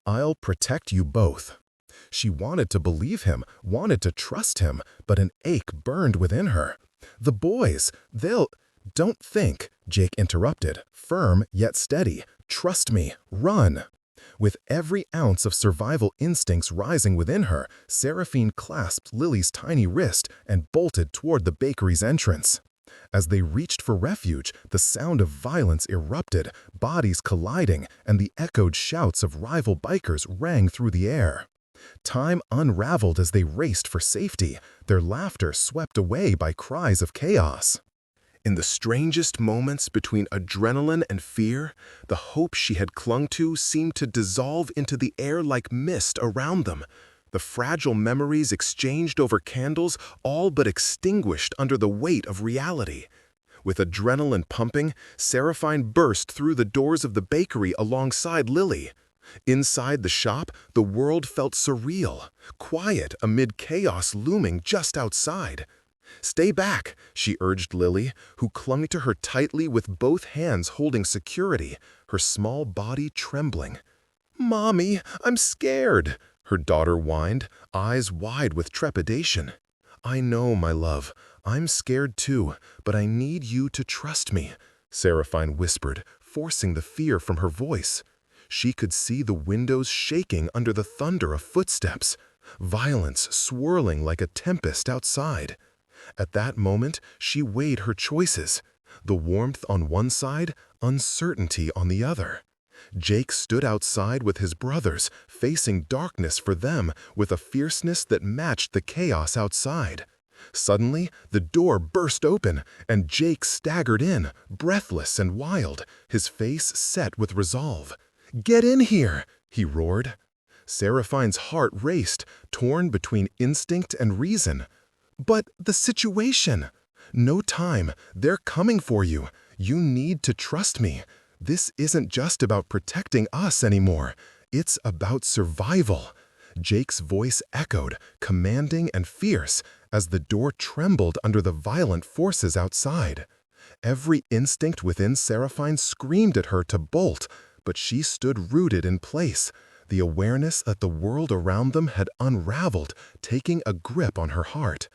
"I'll protect you both." She wanted to believe him, wanted to trust him, but an ache burned within her. "The boys, they'll—" "Don't think," Jake interrupted, firm yet steady. "Trust me, run." With every ounce of survival instincts rising within her, Seraphine clasped Lily's tiny wrist and bolted toward the bakery's entrance. As they reached for refuge, the sound of violence erupted, bodies colliding, and the echoed shouts of rival bikers rang through the air. Time unraveled as they raced for safety, their laughter swept away by cries of chaos. In the strangest moments between adrenaline and fear, the hope she had clung to seemed to dissolve into the air like mist around them. The fragile memories exchanged over candles all but extinguished under the weight of reality. With adrenaline pumping, Seraphine burst through the doors of the bakery alongside Lily. Inside the shop, the world felt surreal, quiet amid chaos looming just outside. "Stay back," she urged Lily, who clung to her tightly with both hands holding security, her small body trembling. "Mommy, I'm scared," her daughter whined, eyes wide with trepidation. "I know, my love. I'm scared too, but I need you to trust me," Seraphine whispered, forcing the fear from her voice. She could see the windows shaking under the thunder of footsteps, violence swirling like a tempest outside. At that moment, she weighed her choices, the warmth on one side, uncertainty on the other. Jake stood outside with his brothers, facing darkness for them with a fierceness that matched the chaos outside. Suddenly, the door burst open, and Jake staggered in, breathless and wild, his face set with resolve. "Get in here!" he roared. Seraphine's heart raced, torn between instinct and reason. "But the situation—" "No time. They're coming for you. You need to trust me. This isn't just about protecting us anymore. It's about survival." Jake's voice echoed, commanding and fierce, as the door trembled under the violent forces outside. Every instinct within Seraphine screamed at her to bolt, but she stood rooted in place, the awareness that the world around them had unraveled, taking a grip on her heart.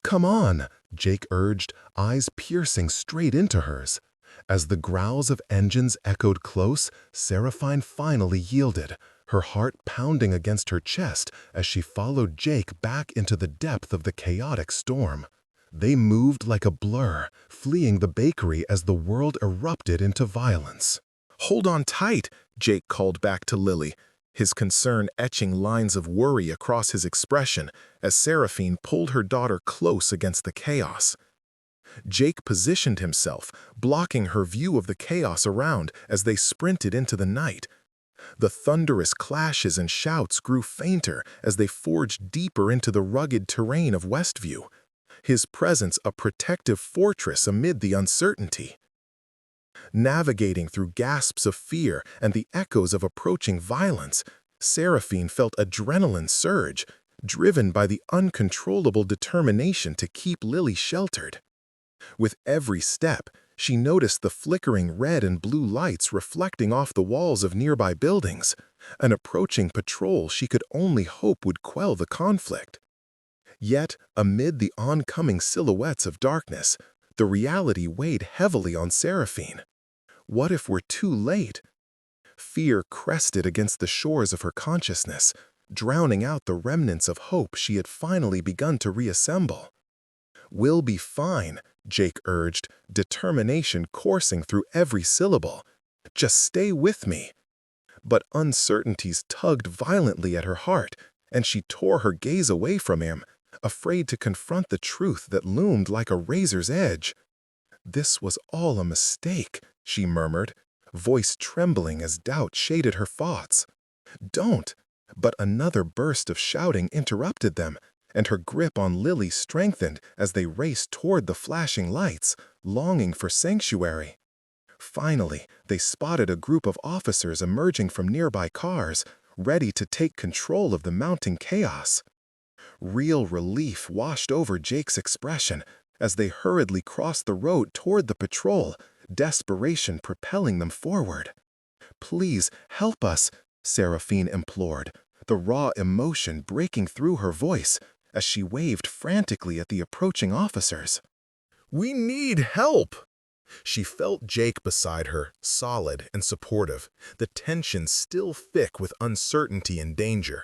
"Come on," Jake urged, eyes piercing straight into hers. As the growls of engines echoed close, Seraphine finally yielded, her heart pounding against her chest as she followed Jake back into the depth of the chaotic storm. They moved like a blur, fleeing the bakery as the world erupted into violence. "Hold on tight," Jake called back to Lily, his concern etching lines of worry across his expression as Seraphine pulled her daughter close against the chaos. Jake positioned himself, blocking her view of the chaos around as they sprinted into the night. The thunderous clashes and shouts grew fainter as they forged deeper into the rugged terrain of Westview, his presence a protective fortress amid the uncertainty. Navigating through gasps of fear and the echoes of approaching violence, Seraphine felt adrenaline surge, driven by the uncontrollable determination to keep Lily sheltered. With every step, she noticed the flickering red and blue lights reflecting off the walls of nearby buildings, an approaching patrol she could only hope would quell the conflict. Yet, amid the oncoming silhouettes of darkness, the reality weighed heavily on Seraphine. What if we're too late? Fear crested against the shores of her consciousness, drowning out the remnants of hope she had finally begun to reassemble. "We'll be fine," Jake urged, determination coursing through every syllable. "Just stay with me." But uncertainties tugged violently at her heart, and she tore her gaze away from him, afraid to confront the truth that loomed like a razor's edge. "This was all a mistake," she murmured, voice trembling as doubt shaded her thoughts. "Don't!" But another burst of shouting interrupted them, and her grip on Lily strengthened as they raced toward the flashing lights, longing for sanctuary. Finally, they spotted a group of officers emerging from nearby cars, ready to take control of the mounting chaos. Real relief washed over Jake's expression as they hurriedly crossed the road toward the patrol, desperation propelling them forward. "Please, help us," Seraphine implored, the raw emotion breaking through her voice as she waved frantically at the approaching officers. "We need help!" She felt Jake beside her, solid and supportive, the tension still thick with uncertainty and danger.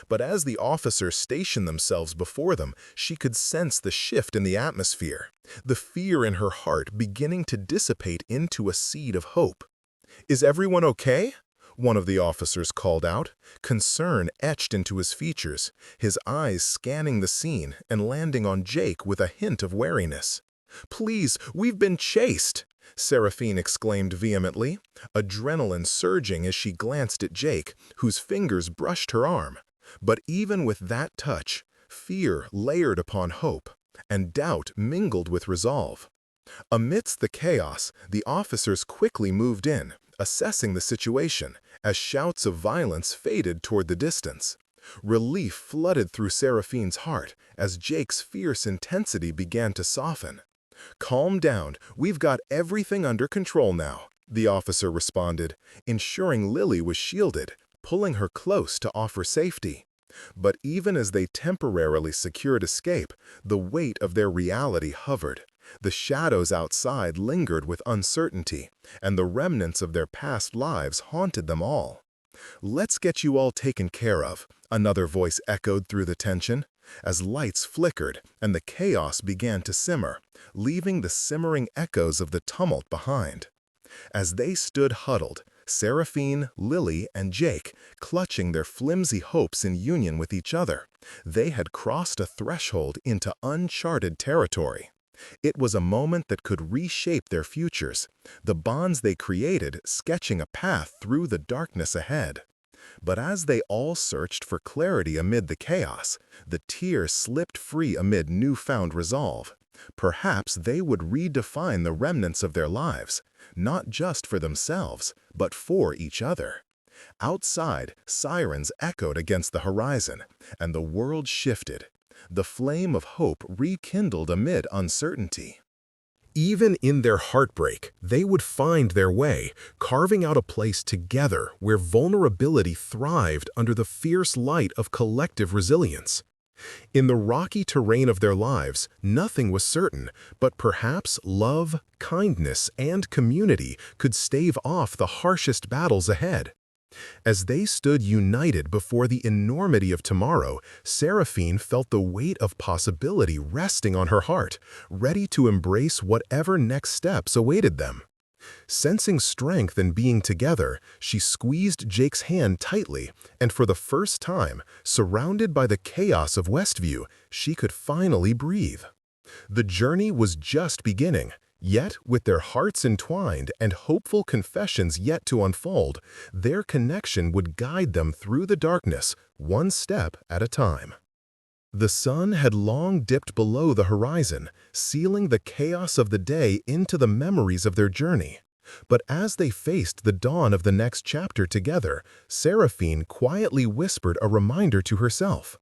But as the officers stationed themselves before them, she could sense the shift in the atmosphere, the fear in her heart beginning to dissipate into a seed of hope. "Is everyone okay?" one of the officers called out, concern etched into his features, his eyes scanning the scene and landing on Jake with a hint of wariness. "Please, we've been chased!" Seraphine exclaimed vehemently, adrenaline surging as she glanced at Jake, whose fingers brushed her arm. But even with that touch, fear layered upon hope, and doubt mingled with resolve. Amidst the chaos, the officers quickly moved in, assessing the situation, as shouts of violence faded toward the distance. Relief flooded through Seraphine's heart as Jake's fierce intensity began to soften. "Calm down, we've got everything under control now," the officer responded, ensuring Lily was shielded, pulling her close to offer safety. But even as they temporarily secured escape, the weight of their reality hovered. The shadows outside lingered with uncertainty, and the remnants of their past lives haunted them all. "Let's get you all taken care of," another voice echoed through the tension, as lights flickered and the chaos began to simmer, leaving the simmering echoes of the tumult behind. As they stood huddled, Seraphine, Lily, and Jake, clutching their flimsy hopes in union with each other, they had crossed a threshold into uncharted territory. It was a moment that could reshape their futures, the bonds they created sketching a path through the darkness ahead. But as they all searched for clarity amid the chaos, the tears slipped free amid newfound resolve. Perhaps they would redefine the remnants of their lives, not just for themselves, but for each other. Outside, sirens echoed against the horizon, and the world shifted. The flame of hope rekindled amid uncertainty. Even in their heartbreak, they would find their way, carving out a place together where vulnerability thrived under the fierce light of collective resilience. In the rocky terrain of their lives, nothing was certain, but perhaps love, kindness, and community could stave off the harshest battles ahead. As they stood united before the enormity of tomorrow, Seraphine felt the weight of possibility resting on her heart, ready to embrace whatever next steps awaited them. Sensing strength in being together, she squeezed Jake's hand tightly, and for the first time, surrounded by the chaos of Westview, she could finally breathe. The journey was just beginning, yet with their hearts entwined and hopeful confessions yet to unfold, their connection would guide them through the darkness, one step at a time. The sun had long dipped below the horizon, sealing the chaos of the day into the memories of their journey. But as they faced the dawn of the next chapter together, Seraphine quietly whispered a reminder to herself.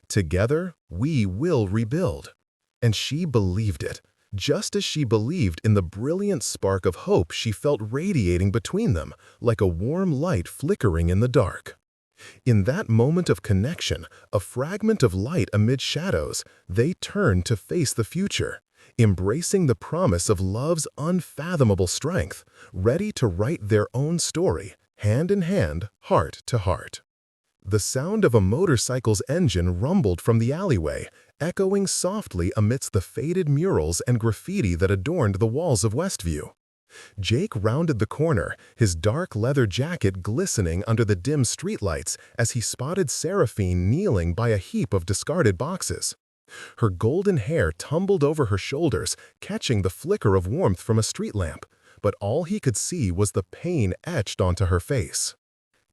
"Together, we will rebuild." And she believed it, just as she believed in the brilliant spark of hope she felt radiating between them, like a warm light flickering in the dark. In that moment of connection, a fragment of light amid shadows, they turned to face the future, embracing the promise of love's unfathomable strength, ready to write their own story, hand in hand, heart to heart. The sound of a motorcycle's engine rumbled from the alleyway, echoing softly amidst the faded murals and graffiti that adorned the walls of Westview. Jake rounded the corner, his dark leather jacket glistening under the dim streetlights as he spotted Seraphine kneeling by a heap of discarded boxes. Her golden hair tumbled over her shoulders, catching the flicker of warmth from a street lamp, but all he could see was the pain etched onto her face.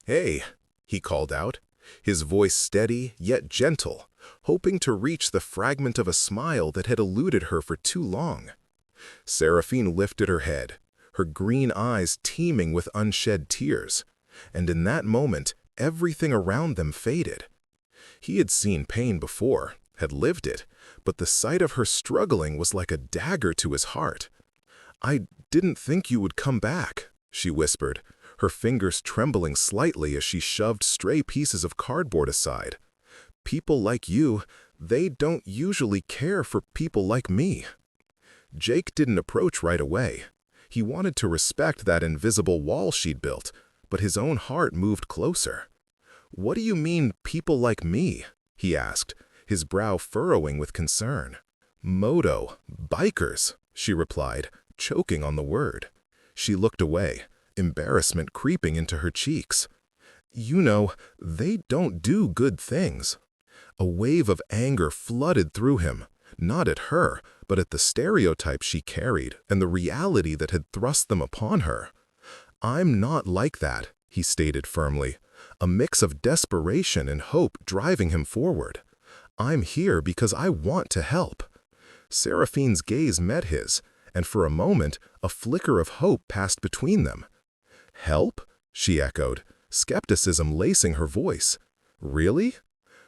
"Hey," he called out, his voice steady yet gentle, hoping to reach the fragment of a smile that had eluded her for too long. Seraphine lifted her head, her green eyes teeming with unshed tears. And in that moment, everything around them faded. He had seen pain before, had lived it, but the sight of her struggling was like a dagger to his heart. "I didn't think you would come back," she whispered, her fingers trembling slightly as she shoved stray pieces of cardboard aside. "People like you, they don't usually care for people like me." Jake didn't approach right away. He wanted to respect that invisible wall she'd built, but his own heart moved closer. "What do you mean, people like me?" he asked, his brow furrowing with concern. "Moto, bikers," she replied, choking on the word. She looked away, embarrassment creeping into her cheeks. "You know, they don't do good things." A wave of anger flooded through him, not at her, but at the stereotype she carried and the reality that had thrust them upon her. "I'm not like that," he stated firmly, a mix of desperation and hope driving him forward. "I'm here because I want to help." Seraphine's gaze met his, and for a moment, a flicker of hope passed between them. "Help?" she echoed, skepticism lacing her voice. "Really?"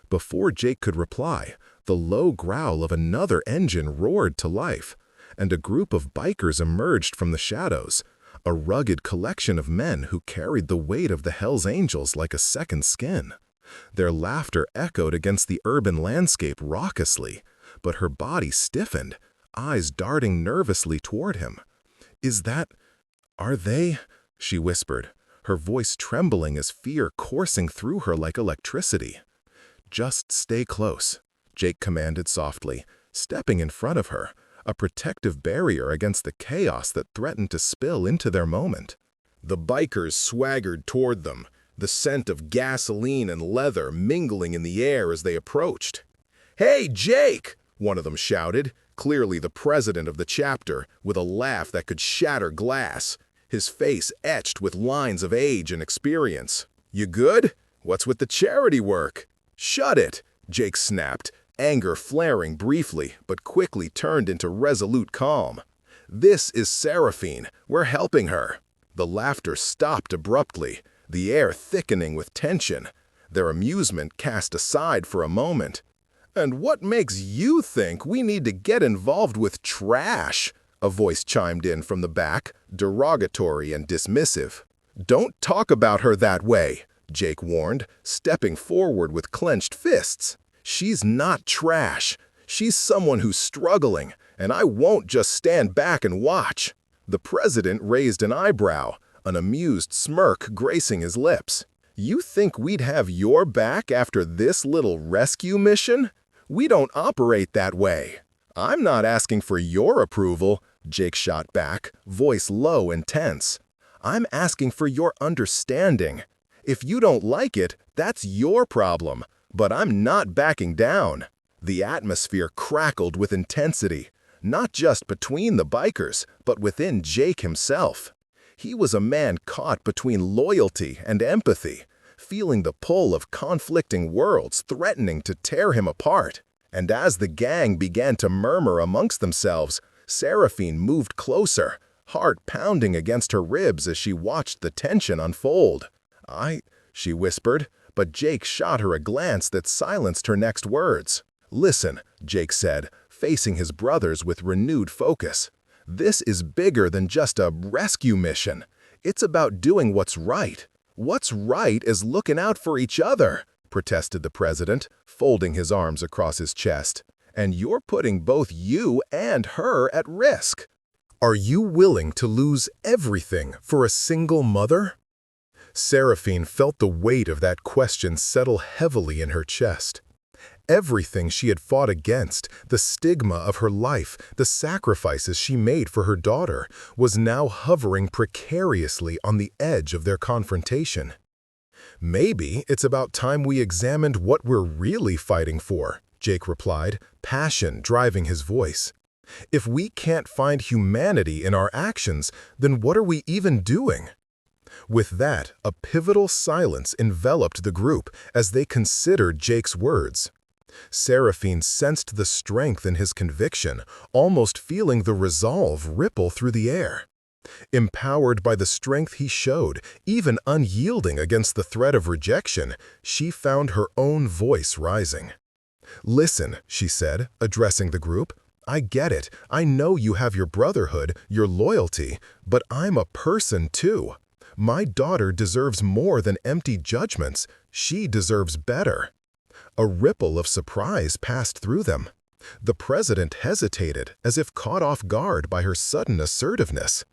Before Jake could reply, the low growl of another engine roared to life, and a group of bikers emerged from the shadows, a rugged collection of men who carried the weight of the Hells Angels like a second skin. Their laughter echoed against the urban landscape raucously, but her body stiffened, eyes darting nervously toward him. "Are they?" she whispered, her voice trembling as fear coursing through her like electricity. "Just stay close," Jake commanded softly, stepping in front of her, a protective barrier against the chaos that threatened to spill into their moment. The bikers swaggered toward them, the scent of gasoline and leather mingling in the air as they approached. "Hey, Jake!" one of them shouted, clearly the president of the chapter, with a laugh that could shatter glass, his face etched with lines of age and experience. "You good? What's with the charity work?" "Shut it!" Jake snapped, anger flaring briefly, but quickly turned into resolute calm. "This is Seraphine. We're helping her." The laughter stopped abruptly, the air thickening with tension, their amusement cast aside for a moment. "And what makes you think we need to get involved with trash?" a voice chimed in from the back, derogatory and dismissive. "Don't talk about her that way," Jake warned, stepping forward with clenched fists. "She's not trash. She's someone who's struggling, and I won't just stand back and watch." The president raised an eyebrow, an amused smirk gracing his lips. "You think we'd have your back after this little rescue mission? We don't operate that way." "I'm not asking for your approval," Jake shot back, voice low and tense. "I'm asking for your understanding. If you don't like it, that's your problem, but I'm not backing down." The atmosphere crackled with intensity, not just between the bikers, but within Jake himself. He was a man caught between loyalty and empathy, feeling the pull of conflicting worlds threatening to tear him apart. And as the gang began to murmur amongst themselves, Seraphine moved closer, heart pounding against her ribs as she watched the tension unfold. She whispered, but Jake shot her a glance that silenced her next words. "Listen," Jake said, facing his brothers with renewed focus. "This is bigger than just a rescue mission. It's about doing what's right. What's right is looking out for each other," protested the president, folding his arms across his chest. "And you're putting both you and her at risk." "Are you willing to lose everything for a single mother?" Seraphine felt the weight of that question settle heavily in her chest. Everything she had fought against, the stigma of her life, the sacrifices she made for her daughter, was now hovering precariously on the edge of their confrontation. "Maybe it's about time we examined what we're really fighting for," Jake replied, passion driving his voice. "If we can't find humanity in our actions, then what are we even doing?" With that, a pivotal silence enveloped the group as they considered Jake's words. Seraphine sensed the strength in his conviction, almost feeling the resolve ripple through the air. Empowered by the strength he showed, even unyielding against the threat of rejection, she found her own voice rising. "Listen," she said, addressing the group, "I get it. I know you have your brotherhood, your loyalty, but I'm a person too. My daughter deserves more than empty judgments. She deserves better." A ripple of surprise passed through them. The president hesitated, as if caught off guard by her sudden assertiveness.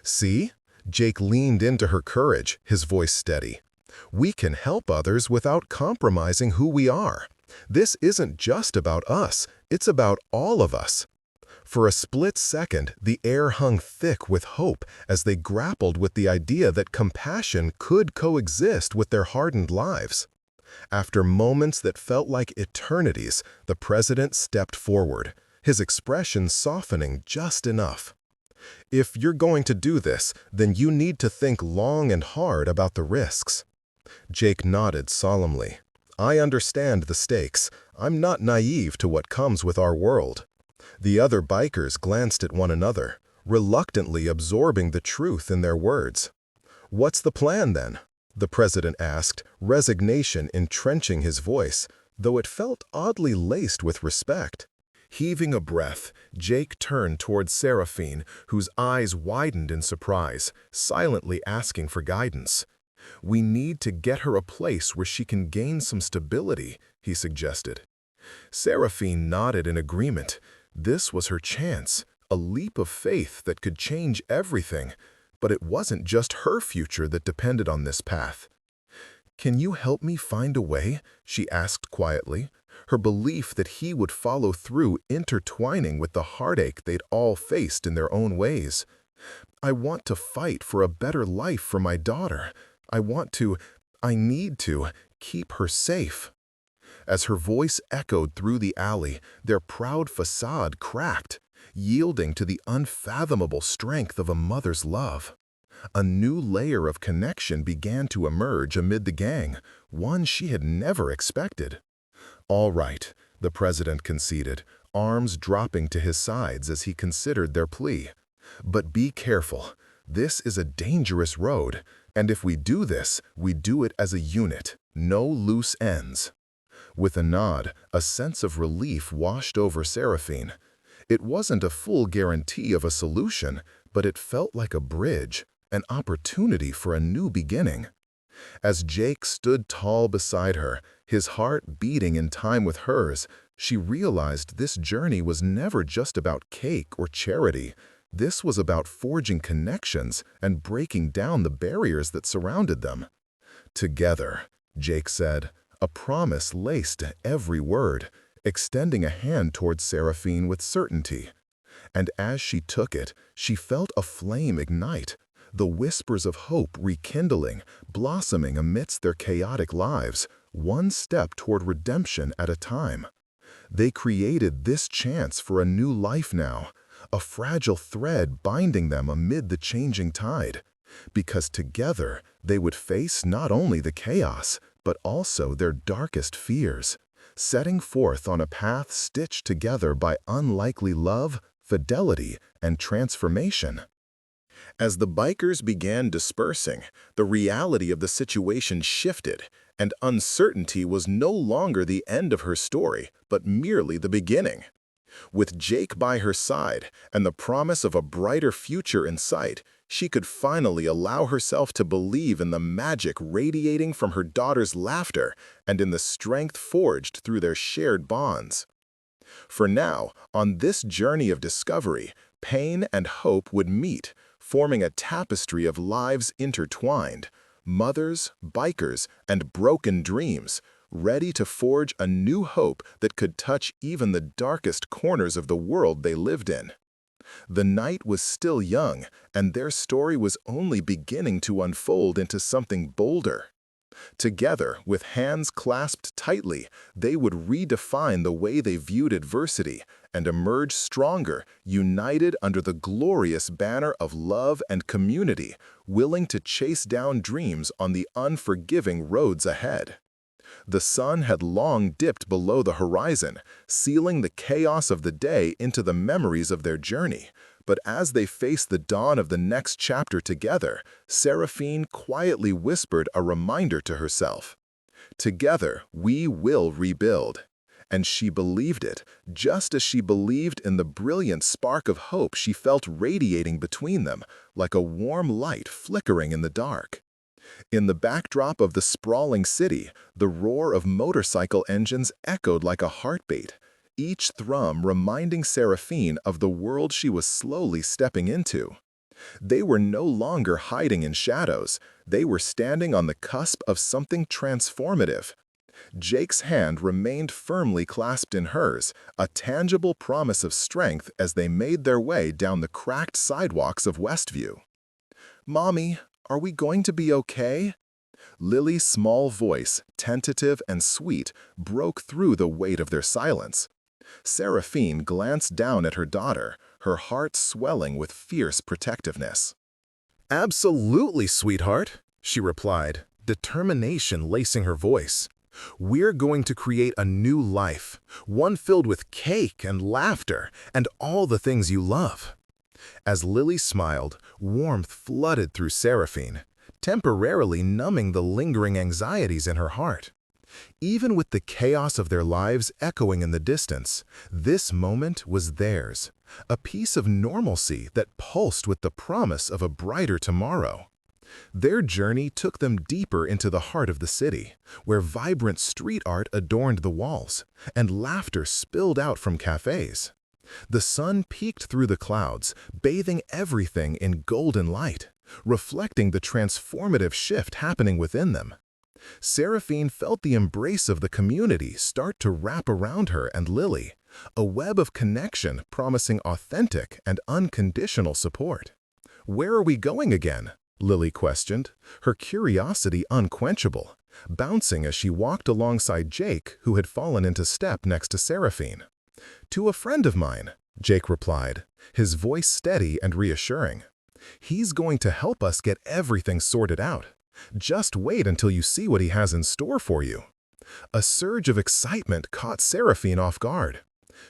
"See?" Jake leaned into her courage, his voice steady. "We can help others without compromising who we are. This isn't just about us, it's about all of us." For a split second, the air hung thick with hope as they grappled with the idea that compassion could coexist with their hardened lives. After moments that felt like eternities, the president stepped forward, his expression softening just enough. "If you're going to do this, then you need to think long and hard about the risks." Jake nodded solemnly. "I understand the stakes. I'm not naive to what comes with our world." The other bikers glanced at one another, reluctantly absorbing the truth in their words. "What's the plan, then?" the president asked, resignation entrenching his voice, though it felt oddly laced with respect. Heaving a breath, Jake turned towards Seraphine, whose eyes widened in surprise, silently asking for guidance. "We need to get her a place where she can gain some stability," he suggested. Seraphine nodded in agreement. This was her chance, a leap of faith that could change everything. But it wasn't just her future that depended on this path. "Can you help me find a way?" she asked quietly, her belief that he would follow through intertwining with the heartache they'd all faced in their own ways. "I want to fight for a better life for my daughter. I need to keep her safe." As her voice echoed through the alley, their proud facade cracked, yielding to the unfathomable strength of a mother's love. A new layer of connection began to emerge amid the gang, one she had never expected. "All right," the president conceded, arms dropping to his sides as he considered their plea. "But be careful. This is a dangerous road, and if we do this, we do it as a unit, no loose ends." With a nod, a sense of relief washed over Seraphine. It wasn't a full guarantee of a solution, but it felt like a bridge, an opportunity for a new beginning. As Jake stood tall beside her, his heart beating in time with hers, she realized this journey was never just about cake or charity. This was about forging connections and breaking down the barriers that surrounded them. "Together," Jake said, a promise laced every word, extending a hand towards Seraphine with certainty. And as she took it, she felt a flame ignite, the whispers of hope rekindling, blossoming amidst their chaotic lives, one step toward redemption at a time. They created this chance for a new life now, a fragile thread binding them amid the changing tide, because together they would face not only the chaos, but also their darkest fears, setting forth on a path stitched together by unlikely love, fidelity, and transformation. As the bikers began dispersing, the reality of the situation shifted, and uncertainty was no longer the end of her story, but merely the beginning. With Jake by her side and the promise of a brighter future in sight, she could finally allow herself to believe in the magic radiating from her daughter's laughter and in the strength forged through their shared bonds. For now, on this journey of discovery, pain and hope would meet, forming a tapestry of lives intertwined, mothers, bikers, and broken dreams, ready to forge a new hope that could touch even the darkest corners of the world they lived in. The night was still young, and their story was only beginning to unfold into something bolder. Together, with hands clasped tightly, they would redefine the way they viewed adversity and emerge stronger, united under the glorious banner of love and community, willing to chase down dreams on the unforgiving roads ahead. The sun had long dipped below the horizon, sealing the chaos of the day into the memories of their journey, But as they faced the dawn of the next chapter together, Seraphine quietly whispered a reminder to herself. Together, we will rebuild. And she believed it, just as she believed in the brilliant spark of hope she felt radiating between them, like a warm light flickering in the dark. In the backdrop of the sprawling city, the roar of motorcycle engines echoed like a heartbeat, each thrum reminding Seraphine of the world she was slowly stepping into. They were no longer hiding in shadows, they were standing on the cusp of something transformative. Jake's hand remained firmly clasped in hers, a tangible promise of strength as they made their way down the cracked sidewalks of Westview. "Mommy, are we going to be okay?" Lily's small voice, tentative and sweet, broke through the weight of their silence. Seraphine glanced down at her daughter, her heart swelling with fierce protectiveness. "Absolutely, sweetheart," she replied, determination lacing her voice. "We're going to create a new life, one filled with cake and laughter and all the things you love." As Lily smiled, warmth flooded through Seraphine, temporarily numbing the lingering anxieties in her heart. Even with the chaos of their lives echoing in the distance, this moment was theirs, a piece of normalcy that pulsed with the promise of a brighter tomorrow. Their journey took them deeper into the heart of the city, where vibrant street art adorned the walls, and laughter spilled out from cafes. The sun peeked through the clouds, bathing everything in golden light, reflecting the transformative shift happening within them. Seraphine felt the embrace of the community start to wrap around her and Lily, a web of connection promising authentic and unconditional support. "Where are we going again?" Lily questioned, her curiosity unquenchable, bouncing as she walked alongside Jake, who had fallen into step next to Seraphine. "To a friend of mine," Jake replied, his voice steady and reassuring. "He's going to help us get everything sorted out. Just wait until you see what he has in store for you." A surge of excitement caught Seraphine off guard.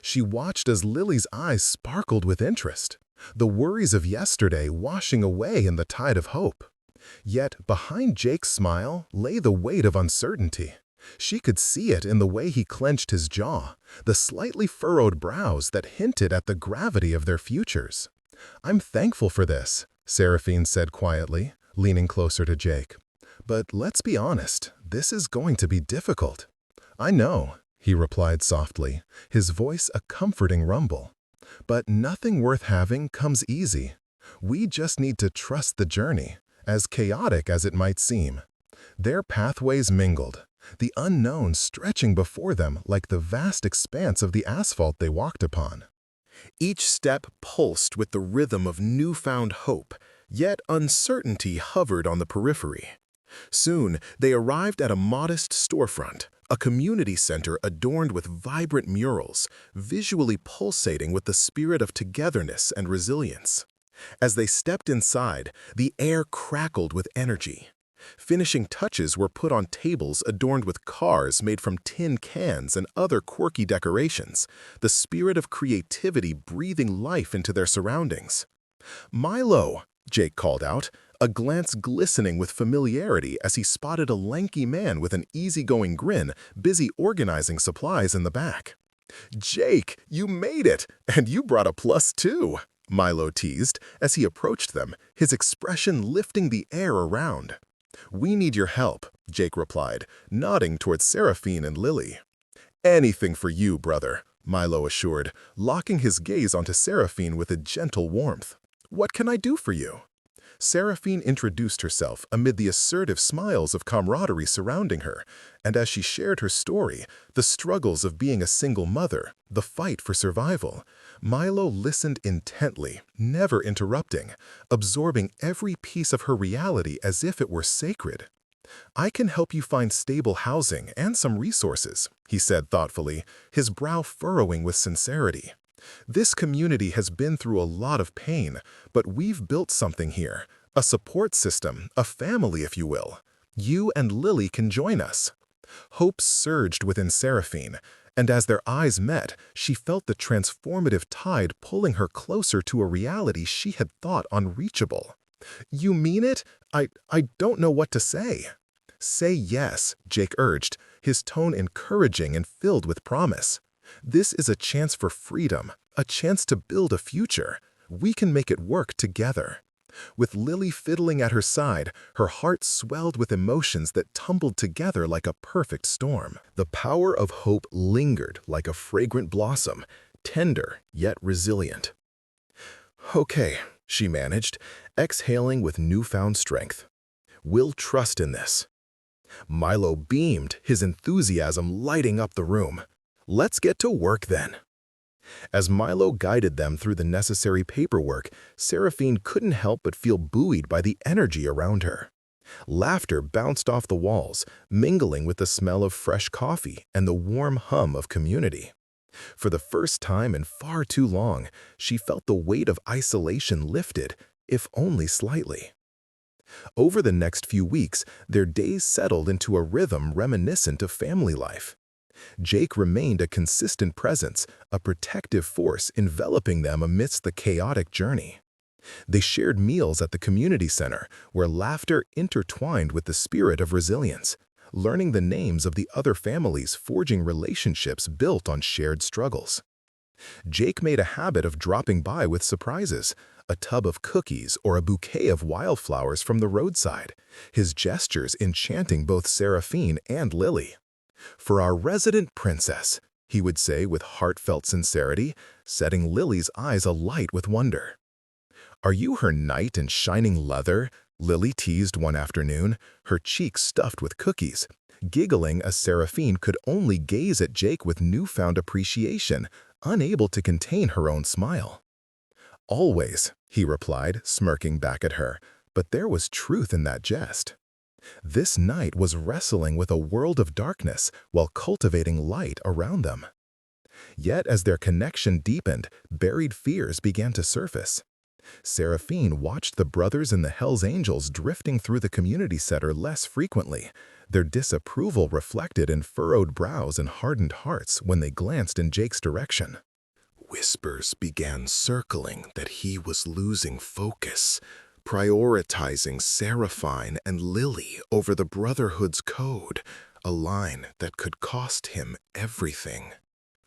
She watched as Lily's eyes sparkled with interest, the worries of yesterday washing away in the tide of hope. Yet behind Jake's smile lay the weight of uncertainty. She could see it in the way he clenched his jaw, the slightly furrowed brows that hinted at the gravity of their futures. "I'm thankful for this," Seraphine said quietly, leaning closer to Jake. "But let's be honest, this is going to be difficult." "I know," he replied softly, his voice a comforting rumble. "But nothing worth having comes easy. We just need to trust the journey, as chaotic as it might seem." Their pathways mingled, the unknown stretching before them like the vast expanse of the asphalt they walked upon. Each step pulsed with the rhythm of newfound hope, yet uncertainty hovered on the periphery. Soon, they arrived at a modest storefront, a community center adorned with vibrant murals, visually pulsating with the spirit of togetherness and resilience. As they stepped inside, the air crackled with energy. Finishing touches were put on tables adorned with cars made from tin cans and other quirky decorations, the spirit of creativity breathing life into their surroundings. "Milo," Jake called out, a glance glistening with familiarity as he spotted a lanky man with an easygoing grin busy organizing supplies in the back. "Jake, you made it, and you brought a plus too," Milo teased as he approached them, his expression lifting the air around. "We need your help," Jake replied, nodding towards Seraphine and Lily. "Anything for you, brother," Milo assured, locking his gaze onto Seraphine with a gentle warmth. "What can I do for you?" Seraphine introduced herself amid the assertive smiles of camaraderie surrounding her, and as she shared her story, the struggles of being a single mother, the fight for survival, Milo listened intently, never interrupting, absorbing every piece of her reality as if it were sacred. "I can help you find stable housing and some resources," he said thoughtfully, his brow furrowing with sincerity. "This community has been through a lot of pain, but we've built something here, a support system, a family, if you will. You and Lily can join us." Hope surged within Seraphine, And as their eyes met, she felt the transformative tide pulling her closer to a reality she had thought unreachable. "You mean it? I don't know what to say." "Say yes," Jake urged, his tone encouraging and filled with promise. "This is a chance for freedom, a chance to build a future. We can make it work together." With Lily fiddling at her side, her heart swelled with emotions that tumbled together like a perfect storm. The power of hope lingered like a fragrant blossom, tender yet resilient. "Okay," she managed, exhaling with newfound strength. "We'll trust in this." Milo beamed, his enthusiasm lighting up the room. "Let's get to work then." As Milo guided them through the necessary paperwork, Seraphine couldn't help but feel buoyed by the energy around her. Laughter bounced off the walls, mingling with the smell of fresh coffee and the warm hum of community. For the first time in far too long, she felt the weight of isolation lifted, if only slightly. Over the next few weeks, their days settled into a rhythm reminiscent of family life. Jake remained a consistent presence, a protective force enveloping them amidst the chaotic journey. They shared meals at the community center, where laughter intertwined with the spirit of resilience, learning the names of the other families, forging relationships built on shared struggles. Jake made a habit of dropping by with surprises, a tub of cookies or a bouquet of wildflowers from the roadside, his gestures enchanting both Seraphine and Lily. "For our resident princess," he would say with heartfelt sincerity, setting Lily's eyes alight with wonder. "Are you her knight in shining leather?" Lily teased one afternoon, her cheeks stuffed with cookies, giggling as Seraphine could only gaze at Jake with newfound appreciation, unable to contain her own smile. "Always," he replied, smirking back at her, but there was truth in that jest. This knight was wrestling with a world of darkness while cultivating light around them. Yet as their connection deepened, buried fears began to surface. Seraphine watched the brothers in the Hells Angels drifting through the community center less frequently, their disapproval reflected in furrowed brows and hardened hearts when they glanced in Jake's direction. Whispers began circling that he was losing focus, prioritizing Seraphine and Lily over the Brotherhood's code, a line that could cost him everything.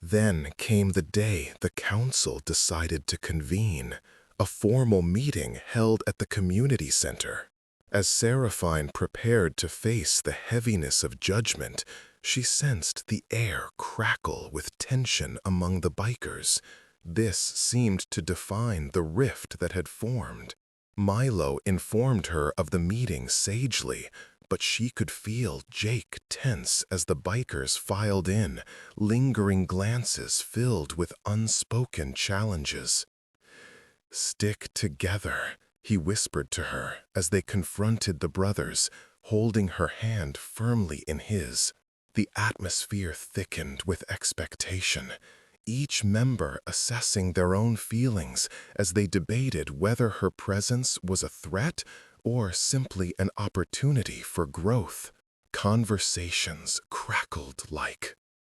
Then came the day the council decided to convene, a formal meeting held at the community center. As Seraphine prepared to face the heaviness of judgment, she sensed the air crackle with tension among the bikers. This seemed to define the rift that had formed. Milo informed her of the meeting sagely, but she could feel Jake tense as the bikers filed in, lingering glances filled with unspoken challenges. "Stick together," he whispered to her as they confronted the brothers, holding her hand firmly in his. The atmosphere thickened with expectation, each member assessing their own feelings as they debated whether her presence was a threat or simply an opportunity for growth. Conversations crackled like